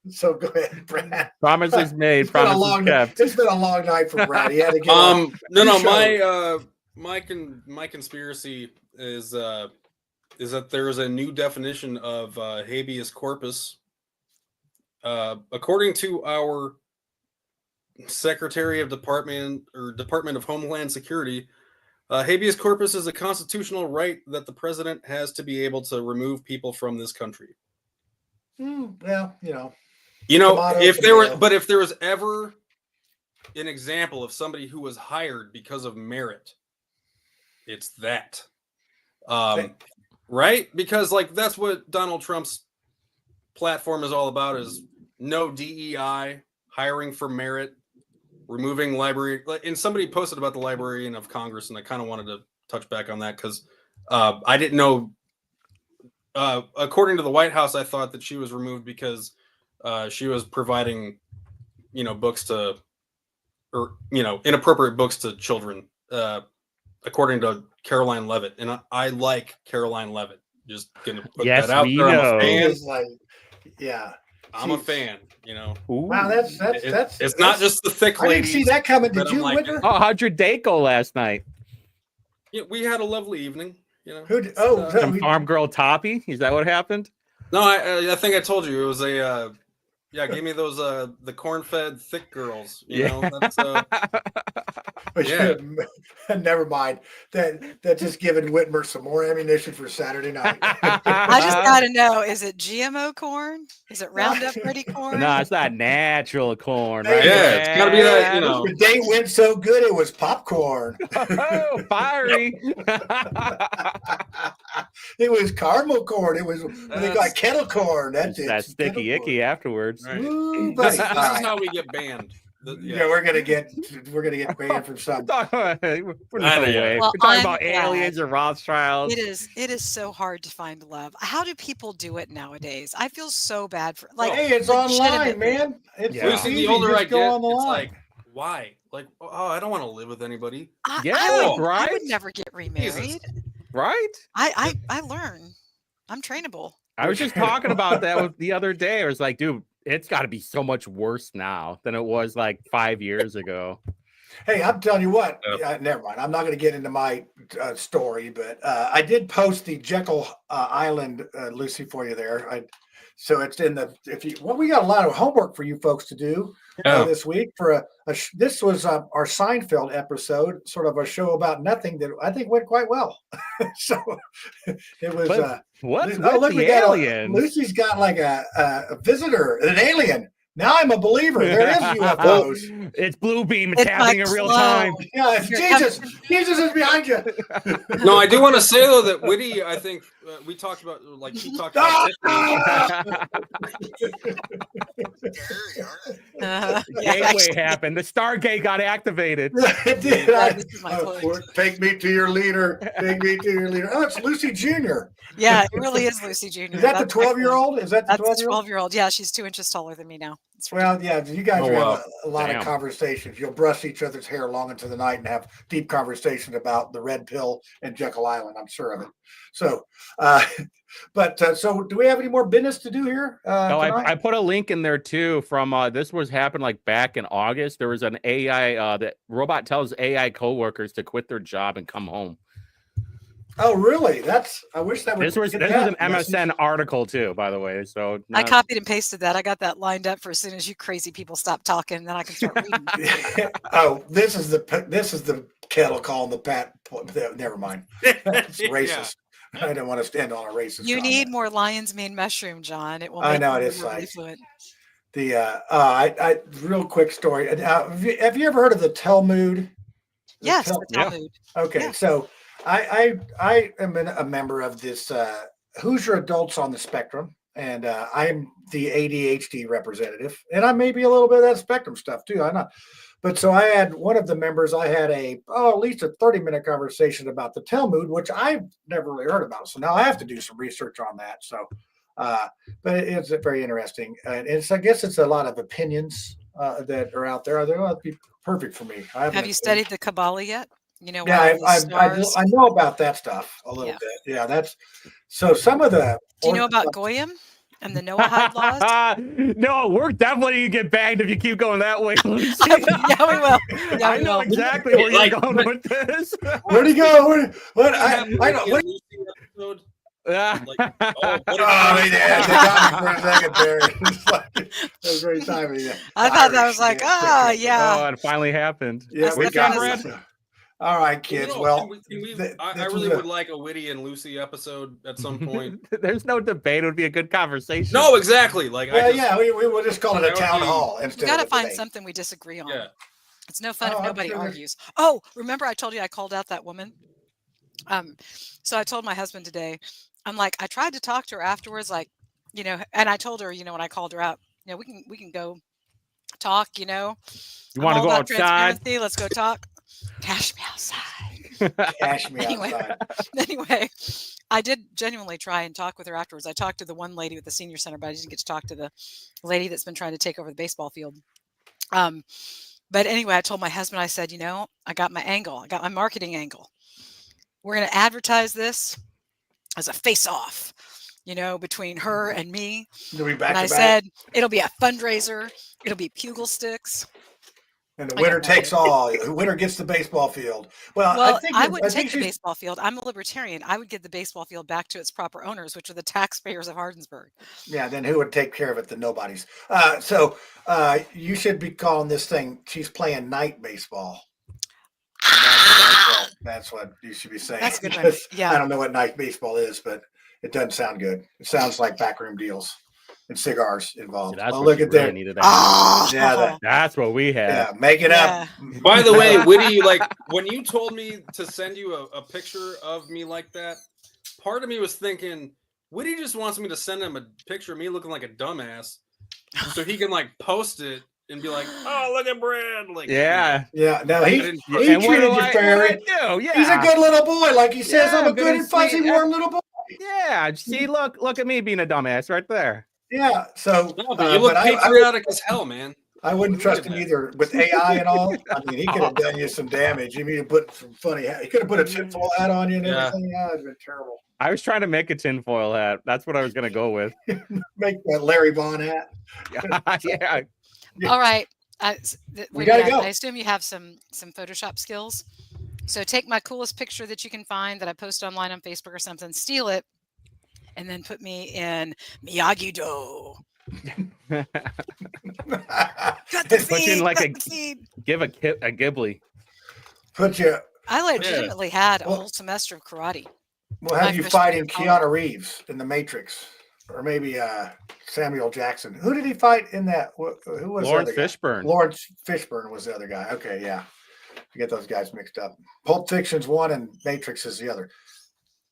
So go ahead, Brad. Promises made, promises kept. It's been a long night for Brad. He had to get my conspiracy is that there is a new definition of habeas corpus. According to our Secretary of Department of Homeland Security, habeas corpus is a constitutional right that the president has to be able to remove people from this country. Well, if there was ever an example of somebody who was hired because of merit, it's that. Right? Because that's what Donald Trump's platform is all about, is no DEI, hiring for merit, removing library. And somebody posted about the Librarian of Congress, and I kind of wanted to touch back on that because I didn't know. According to the White House, I thought that she was removed because she was providing, books to, or inappropriate books to children. According to Caroline Leavitt, and I like Caroline Leavitt. Just gonna put that out there. I'm a fan. I'm a fan. Wow, that's it's not just the thick lady. I didn't see that coming. Did you, Whitmer? Oh, how'd your date go last night? Yeah, we had a lovely evening. Some farm girl toppy. Is that what happened? No, I think I told you it was a. Give me those the corn-fed thick girls. That's Never mind. That's just giving Whitmer some more ammunition for Saturday night. I just gotta know: is it GMO corn? Is it Roundup Ready corn? No, it's not natural corn. Right? Yeah, it's gotta be that. The date went so good, it was popcorn. Oh, fiery! It was caramel corn. It was they got kettle corn. That's it. That sticky icky afterwards. Right. Ooh, this is how we get banned. We're gonna get banned from some. We're not away. Well, we're talking I'm about glad. aliens or Rothschilds. It is so hard to find love. How do people do it nowadays? I feel so bad for hey, it's online, man. It's Lucy, the older I get, it's like, why? Like, I don't want to live with anybody. I would never get remarried. Jesus. Right? I learn. I'm trainable. I was just talking about that the other day. I was like, dude, it's got to be so much worse now than it was like 5 years ago. Hey, I'm telling you what. Never mind. I'm not going to get into my story, but I did post the Jekyll Island, Lucy, for you there. So it's in the we got a lot of homework for you folks to do this week. This was our Seinfeld episode, sort of a show about nothing that I think went quite well. So it was. What's with the aliens? Lucy's got like a visitor, an alien. Now I'm a believer. There is UFOs. It's Blue Beam. It's happening in real time. Yeah, it's Jesus. Jesus is behind you. No, I do want to say though that Whitty, I think we talked about, like he talked about. Gateway happened. The Stargate got activated. It did. Take me to your leader. Take me to your leader. Oh, it's Lucy Jr. Yeah, it really is Lucy Jr. Is that the 12-year-old? Is that the 12-year-old? Yeah, she's 2 inches taller than me now. Well, yeah, you guys have a lot of conversations. You'll brush each other's hair long into the night and have deep conversations about the red pill and Jekyll Island. I'm sure of it. So, so do we have any more business to do here? No, I put a link in there too from this happened like back in August. There was an AI that robot tells AI coworkers to quit their job and come home. Oh, really? I wish that was an MSN article too, by the way. So I copied and pasted that. I got that lined up for as soon as you crazy people stop talking, and then I can start reading. Oh, this is the kettle calling the pat. Never mind. It's racist. Yeah. I don't want to stand on a racist. You need more lion's mane mushroom, John. It will. I know it is really fluent. The real quick story. Have you ever heard of the Talmud? Yes, Tel- the Yeah. Talmud. Okay, Yeah. so I am a member of this Hoosier Adults on the Spectrum, and I'm the ADHD representative, and I may be a little bit of that spectrum stuff too. I'm not, but so I had one of the members. I had at least a 30-minute conversation about the Talmud, which I've never really heard about. So now I have to do some research on that. So, but it's very interesting, and I guess it's a lot of opinions that are out there. They're not be perfect for me. Have you studied the Kabbalah yet? You know, Yeah, where all the stars. I know about that stuff a little Yeah. bit. Yeah, that's so some of the. Do you know about Goyim and the Noahide laws? No, we're definitely gonna get bagged if you keep going that way, Lucy. Yeah, we will. Yeah, I we know will. exactly where Like, you're going with this. Where'd he go? What? I Have know. Whitty and Lucy episode? Like, what Oh, if- yeah, they got me for a second there. It's like, that was very timely. Yeah. I thought that was Irish, like, yeah. yeah. Oh, it finally happened. Yeah, That's we the got kind of it. All right, kids. You know, Well, can we, th- I this really was a- would like a Whitty and Lucy episode at some point. There's no debate. It would be a good conversation. No, exactly. Like, we will just call it a that would town be- hall We instead got to of a find debate. something we disagree on. Yeah. It's no fun Oh, if nobody absolutely. argues. Oh, remember I told you I called out that woman? So I told my husband today, I'm like, I tried to talk to her afterwards, like, you know, and I told her, you know, when I called her out, you know, we can go talk, you know. You I'm want to all go about outside? transparency, let's go talk. Cash me outside. Cash me Anyway. outside. Anyway, I did genuinely try and talk with her afterwards. I talked to the one lady at the senior center, but I didn't get to talk to the lady that's been trying to take over the baseball field. But anyway, I told my husband, I said, you know, I got my angle. I got my marketing angle. We're going to advertise this as a face-off, you know, between her and me. Do we back And I to back? said, it'll be a fundraiser. It'll be Pugil sticks. And the I winner got takes that. all. The winner gets the baseball field. Well, Well, I think I wouldn't take the she's- baseball field. I'm a libertarian. I would give the baseball field back to its proper owners, which are the taxpayers of Hardinsburg. Yeah, then who would take care of it? The nobodies. You should be calling this thing. She's playing night baseball. That's what you should be saying. That's a good one. Because Yeah. I don't know what night baseball is, but it doesn't sound good. It sounds like backroom deals and cigars involved. That's Oh, what look you at really that. needed. Yeah, That's what we had. yeah, make it Yeah. up. By the way, Whitty, like when you told me to send you a picture of me like that, part of me was thinking, Whitty just wants me to send him a picture of me looking like a dumbass so he can like post it and be like, oh, look at Brad. Like, Yeah. Yeah, no, he And treated what do you I fairly. do? Yeah. He's a good little boy, like he says. Yeah, I'm a I'm good gonna and fuzzy, see- warm little boy. Yeah. See, look at me being a dumbass right there. Yeah, so No, but you look patriotic as hell, man. I wouldn't Look trust at him that. either with AI and all. I mean, he could have done you some damage. You mean to put some funny hat? He could have put a tinfoil hat on you and Yeah. everything. Yeah, it'd been terrible. I was trying to make a tinfoil hat. That's what I was gonna go with. Make that Larry Vaughn hat. Yeah. Yeah. All right. We gotta Whitty, go. I assume you have some Photoshop skills. So take my coolest picture that you can find that I post online on Facebook or something, steal it, and then put me in Miyagi-Do. Cut the Put you in feed, like cut a- the feed. Give a Ghibli. Put you. I legitimately had a Well- whole semester of karate. We'll have My you freshman fighting year of Keanu college. Reeves in The Matrix, or maybe Samuel Jackson. Who did he fight in that? Who was Lawrence the other guy? Fishburne. Lawrence Fishburne was the other guy. Okay, yeah. I get those guys mixed up. Pulp Fiction's one and Matrix is the other.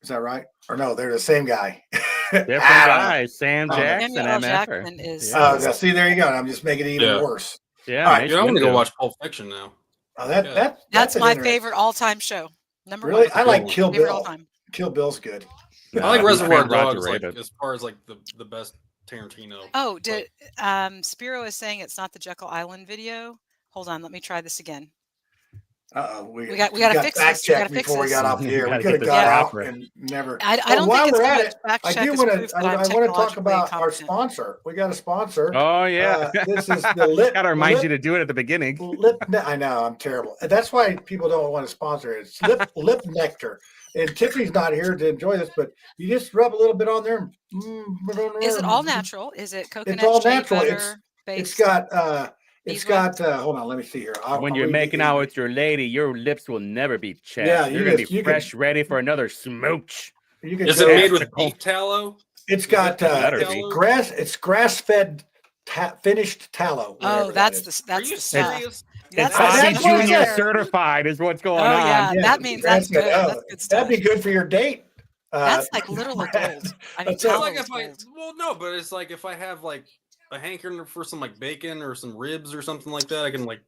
Is that right? Or no, they're the same guy. Different I don't know. guy. Sam Oh, Jackson. Samuel L. MF. Jackson is. Oh, yeah, see, there you go. I'm just making it even Yeah. worse. Yeah. All right, Mace Dude, I'm gonna go Windu. watch Pulp Fiction now. Oh, Yeah. That's an my interesting- favorite all-time show. Number Really, one. I like Kill Favorite Bill. all-time. Kill Bill's good. Nah, I like he's Reservoir been Roger Dogs, like, rated. as far as like the best Tarantino. Oh, did Spiro is saying it's not the Jekyll Island video? Hold on, let me try this again. We gotta fix this. fact We gotta checked fix before we this. got off the air. We Gotta could have get got this out proper. and never. I don't while think it's we're so at much it, fact I check do as want proof to. that I'm I want to talk technologically about our incompetent. sponsor. We got a sponsor. Oh yeah. This is the lip. Gotta remind lip, you to do it at the beginning. I know I'm terrible. That's why people don't want to sponsor it. It's lip nectar. And Tiffany's not here to enjoy this, but you just rub a little bit on there. Is it all natural? Is it coconut? all shea natural. butter It's based? got. It's Beeswax? got. Hold on. Let me see here. When I'll you're read making the- out with your lady, your lips will never be chapped. Yeah, You're you gonna just- be you can- fresh, ready for another smooch. You can Is go- it made with beef tallow? It's got Better it's be. grass. It's grass-fed, finished tallow. Oh, whatever that that's is. the Are that's you the stuff. serious? That's Bobby that's what it Junior says. certified is what's going Oh on. yeah, that means that's good. Oh, That's good stuff. that'd be good for your date. That's like literal Brad. gold. I mean, That's it. It's like tallow is if I gold. well no, but it's like if I have like a hankering for some like bacon or some ribs or something like that, I can like.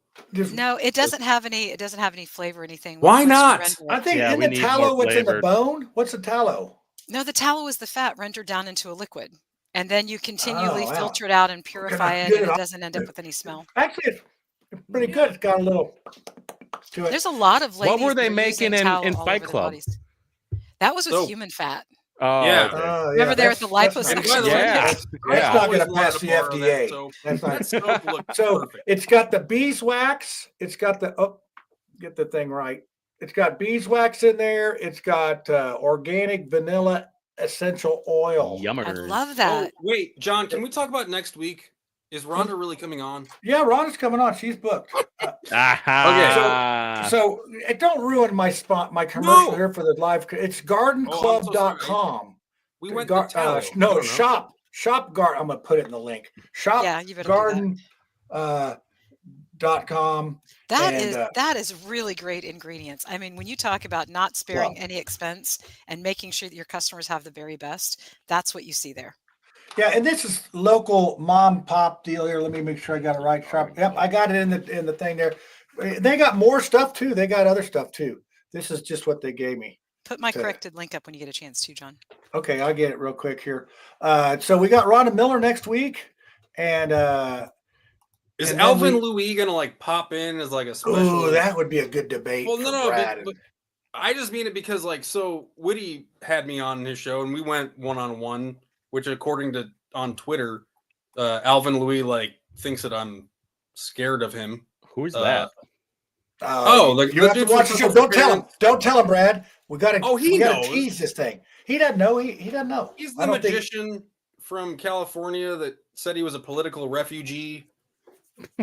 No, it doesn't have any. It doesn't have any flavor or anything. Why Once you not? render I it- think Yeah, in we the need tallow, more what's in the flavored. bone? What's the tallow? No, the tallow is the fat rendered down into a liquid, and then you continually Oh, wow. filter it out and purify it, Good. and it doesn't end up with any smell. Actually, it's pretty good. It's got a little to it. There's a lot of ladies. What were they that are using making tallow in all Fight over their Club? bodies. That was with So- human fat. Oh, Yeah. okay. Oh, Remember there at the that's liposuction? not- And by the way, Yeah. That's Yeah. not going to pass the FDA. That's not. That soap looked So perfect. it's got the beeswax. It's got the get the thing right. It's got beeswax in there. It's got organic vanilla essential oil. I Yummers. love Oh, that. wait, John, can we talk about next week? Is Rhonda really coming on? Yeah, Rhonda's coming on. She's booked. Aha. So don't ruin my spot, my commercial No. here for the live. It's gardenclub.com. We went to tallow. I No, don't know. shop garden. I'm gonna put it in the link. Shop Yeah, you better do that. garden.com. That is really great ingredients. I mean, when you talk about not sparing any expense and making sure that your customers have the very best, that's what you see there. Yeah, and this is local mom pop deal here. Let me make sure I got it right. Shop. Yep, I got it in the thing there. They got more stuff too. They got other stuff too. This is just what they gave me. Put my Okay. corrected link up when you get a chance too, John. Okay, I'll get it real quick here. So we got Rhonda Miller next week, and Is and then Alvin we- Louis gonna like pop in as like a special? ooh, that would be a good debate. Well, for no, Brad but I just mean it because like so Whitty had me on his show and we went one-on-one, which according to on Twitter, Alvin Louis like thinks that I'm scared of him. Who's that? Like you the have to dude watch from the show. Don't tell him. Perseverance. Don't tell him, Brad. We got to. Oh, he we gotta knows. tease this thing. He doesn't know. He doesn't know. He's I the don't think- magician from California that said he was a political refugee,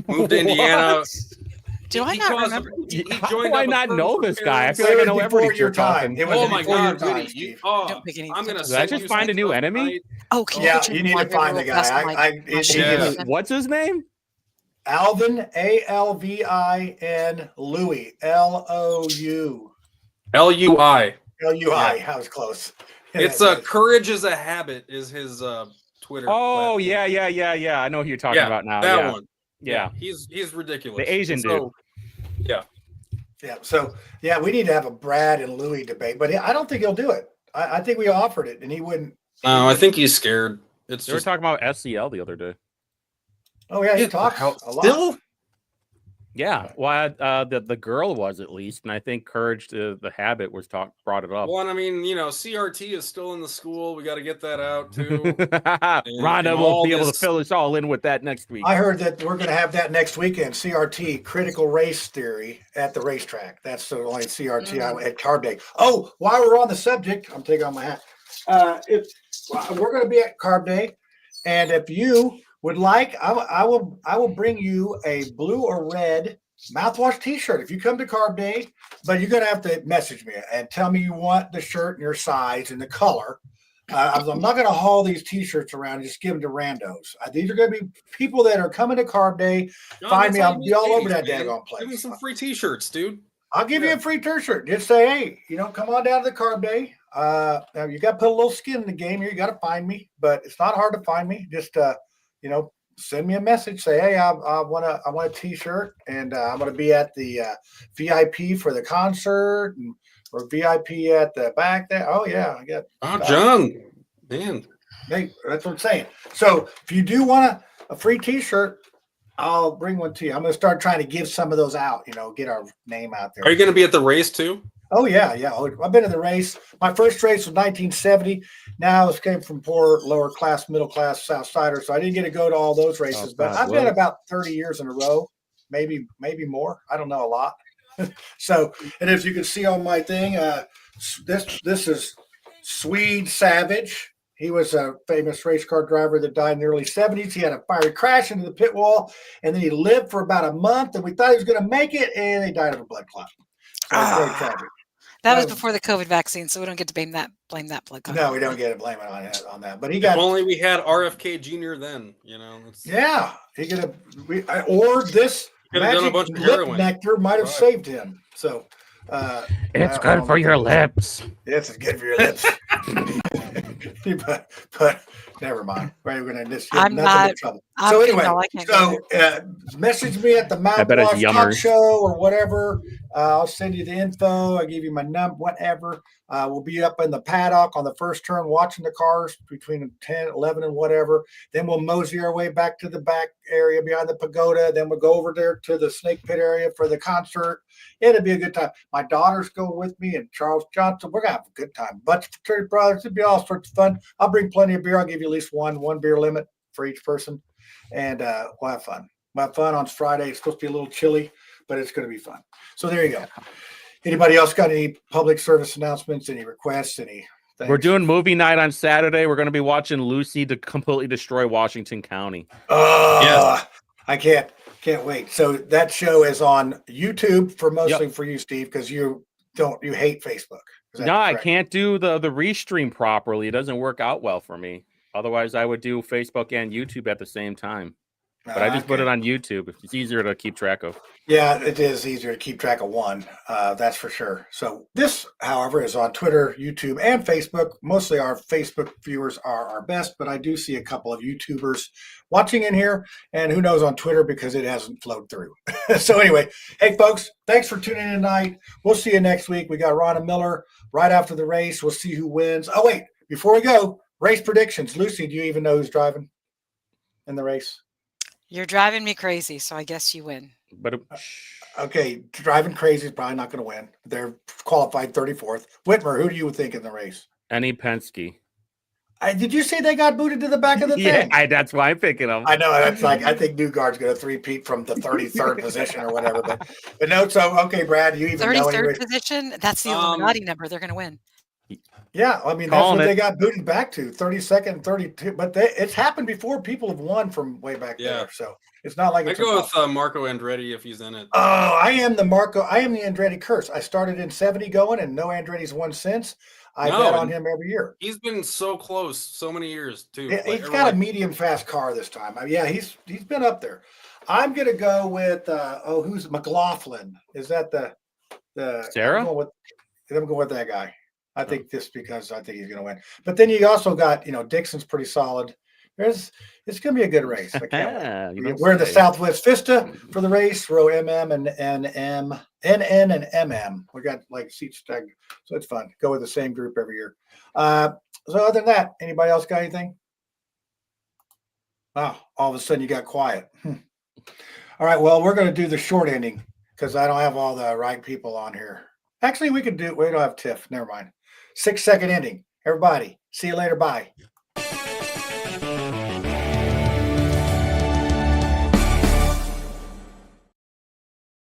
moved to Indiana. Do I not remember? How do joined I up a not firm know for this guy? I parents. feel like I know Before everybody your you're time. talking. It was Oh my before your God, time, Whitty! Steve. Don't pick any I'm gonna photos. Did I send just you find a some new stuff enemy? tonight. Oh, can Yeah, you, get your you need to laundry find real the fast? guy. My- I- my it- shirt yeah. is in. What's his name? Alvin Alvin Louis LOU. LUI. LUI. I was close. It's courage is a habit is his Twitter. Oh, platform. yeah. I know who you're talking Yeah, about now. that yeah. one. Yeah. He's ridiculous. The Asian And so, Yeah. Yeah. So yeah, we need to have a Brad and Louis debate, but I don't think he'll do it. I think we offered it, and he wouldn't. No, I think he's scared. It's They were just talking about SCL the other day. Oh yeah, he Yeah, talks how- a lot. still. Yeah, well, the girl was at least, and I think Courage to the Habit was brought it up. Well, and I mean, CRT is still in the school. We got to get that out too. Rhonda will all be able to this- fill us all in with that next week. I heard that we're going to have that next weekend. CRT, critical race theory at the racetrack. That's the only CRT at Carb Day. Oh, while we're on the subject, I'm taking off my hat. We're going to be at Carb Day, and if you would like, I will bring you a blue or red Mouthwash T-shirt if you come to Carb Day. But you're going to have to message me and tell me you want the shirt and your size and the color. I'm not going to haul these T-shirts around and just give them to randos. These are going to be people that are coming to Carb Day. No, Find that's me. how I'll you be meet all over ladies, that man. daggone Give me place. some free T-shirts, dude. I'll give you a free T-shirt. Just say, hey, come on down to the Carb Day. Now you got to put a little skin in the game here. You got to find me, but it's not hard to find me. Just send me a message. Say, hey, I want a T-shirt, and I'm going to be at the VIP for the concert, or VIP at the back there. Oh yeah, I got. Oh, John, man. Hey, that's what I'm saying. So if you do want a free T-shirt, I'll bring one to you. I'm going to start trying to give some of those out. Get our name out there. Are you going to be at the race too? Oh yeah. I've been in the race. My first race was 1970. Now I came from poor, lower class, middle class South Sider, so I didn't get to go to all those races. But I've been about 30 years in a row, maybe more. I don't know, a lot. So, and as you can see on my thing, this is Swede Savage. He was a famous race car driver that died in the early 70s. He had a fiery crash into the pit wall, and then he lived for about a month, and we thought he was going to make it, and he died of a blood clot. So it's very tragic. That was before the COVID vaccine, so we don't get to blame that blood clot. No, we don't get to blame it on that. But he If got only we had RFK Jr. then. yeah. He could have or this Could have done a magic bunch of lip heroin. nectar might have Right. saved him. So It's good for your lips. Yes, it's good for your lips. but never mind. Right, we're gonna just get I'm nothing not- but trouble. I'm- So anyway, no, I can't go message me at the I bet it's Mouthwash Talk yummers. Show or whatever. I'll send you the info. I'll give you my number, whatever. We'll be up in the paddock on the first turn watching the cars between 10, 11, and whatever. Then we'll mosey our way back to the back area behind the pagoda. Then we'll go over there to the snake pit area for the concert. It'll be a good time. My daughters go with me and Charles Johnson. We're going to have a good time. Bunch of fraternity brothers. It'll be all sorts of fun. I'll bring plenty of beer. I'll give you at least one beer limit for each person. And we'll have fun. We'll have fun on Friday. It's supposed to be a little chilly, but it's going to be fun. So there you go. Anybody else got any public service announcements, any requests, any things? We're doing movie night on Saturday. We're going to be watching Lucy to completely destroy Washington County. Oh, Yes. I can't wait. So that show is on YouTube for mostly for you, Steve, because you hate Facebook. Is that No, I correct? can't do the restream properly. It doesn't work out well for me. Otherwise, I would do Facebook and YouTube at the same time. But I just put it on YouTube. It's easier to keep track of. Yeah, it is easier to keep track of one. That's for sure. So this, however, is on Twitter, YouTube, and Facebook. Mostly our Facebook viewers are our best, but I do see a couple of YouTubers watching in here, and who knows on Twitter because it hasn't flowed through. So anyway, hey, folks, thanks for tuning in tonight. We'll see you next week. We got Ron and Miller right after the race. We'll see who wins. Oh, wait, before we go, race predictions. Lucy, do you even know who's driving in the race? You're driving me crazy, so I guess you win. But Okay, driving crazy is probably not going to win. They're qualified 34th. Whitmer, who do you think in the race? Any Penske. Did you say they got booted to the back of the Yeah, thing? that's why I'm picking them. I know. That's like, I think Newgart's going to three-peat from the 33rd position or whatever. But no, so, okay, Brad, you even know any 33rd race? position? That's the Illuminati number. They're going to win. Yeah, I mean, that's Calling what they it. got booted back to, 32nd, 32. But it's happened before. People have won from way back there. So it's not like I it's go impossible. with Marco Andretti if he's in it. Oh, I am the Andretti curse. I started in 70 going, and no Andretti's won since. I bet on him every year. He's been so close so many years, too. Yeah, he's got a medium fast car this time. I mean, yeah, he's been up there. I'm going to go with, who's McLaughlin? Is that the Sarah? I'm going with that guy. I think just because I think he's going to win. But then you also got, Dixon's pretty solid. It's going to be a good race. I can't wait. We're in the Southwest Vista for the race, row MM and NN and MM. We got like seats stacked, so it's fun. Go with the same group every year. So other than that, anybody else got anything? Wow, all of a sudden you got quiet. All right, well, we're going to do the short ending because I don't have all the right people on here. Actually, we don't have Tiff. Never mind. 6-second ending. Everybody, see you later. Bye.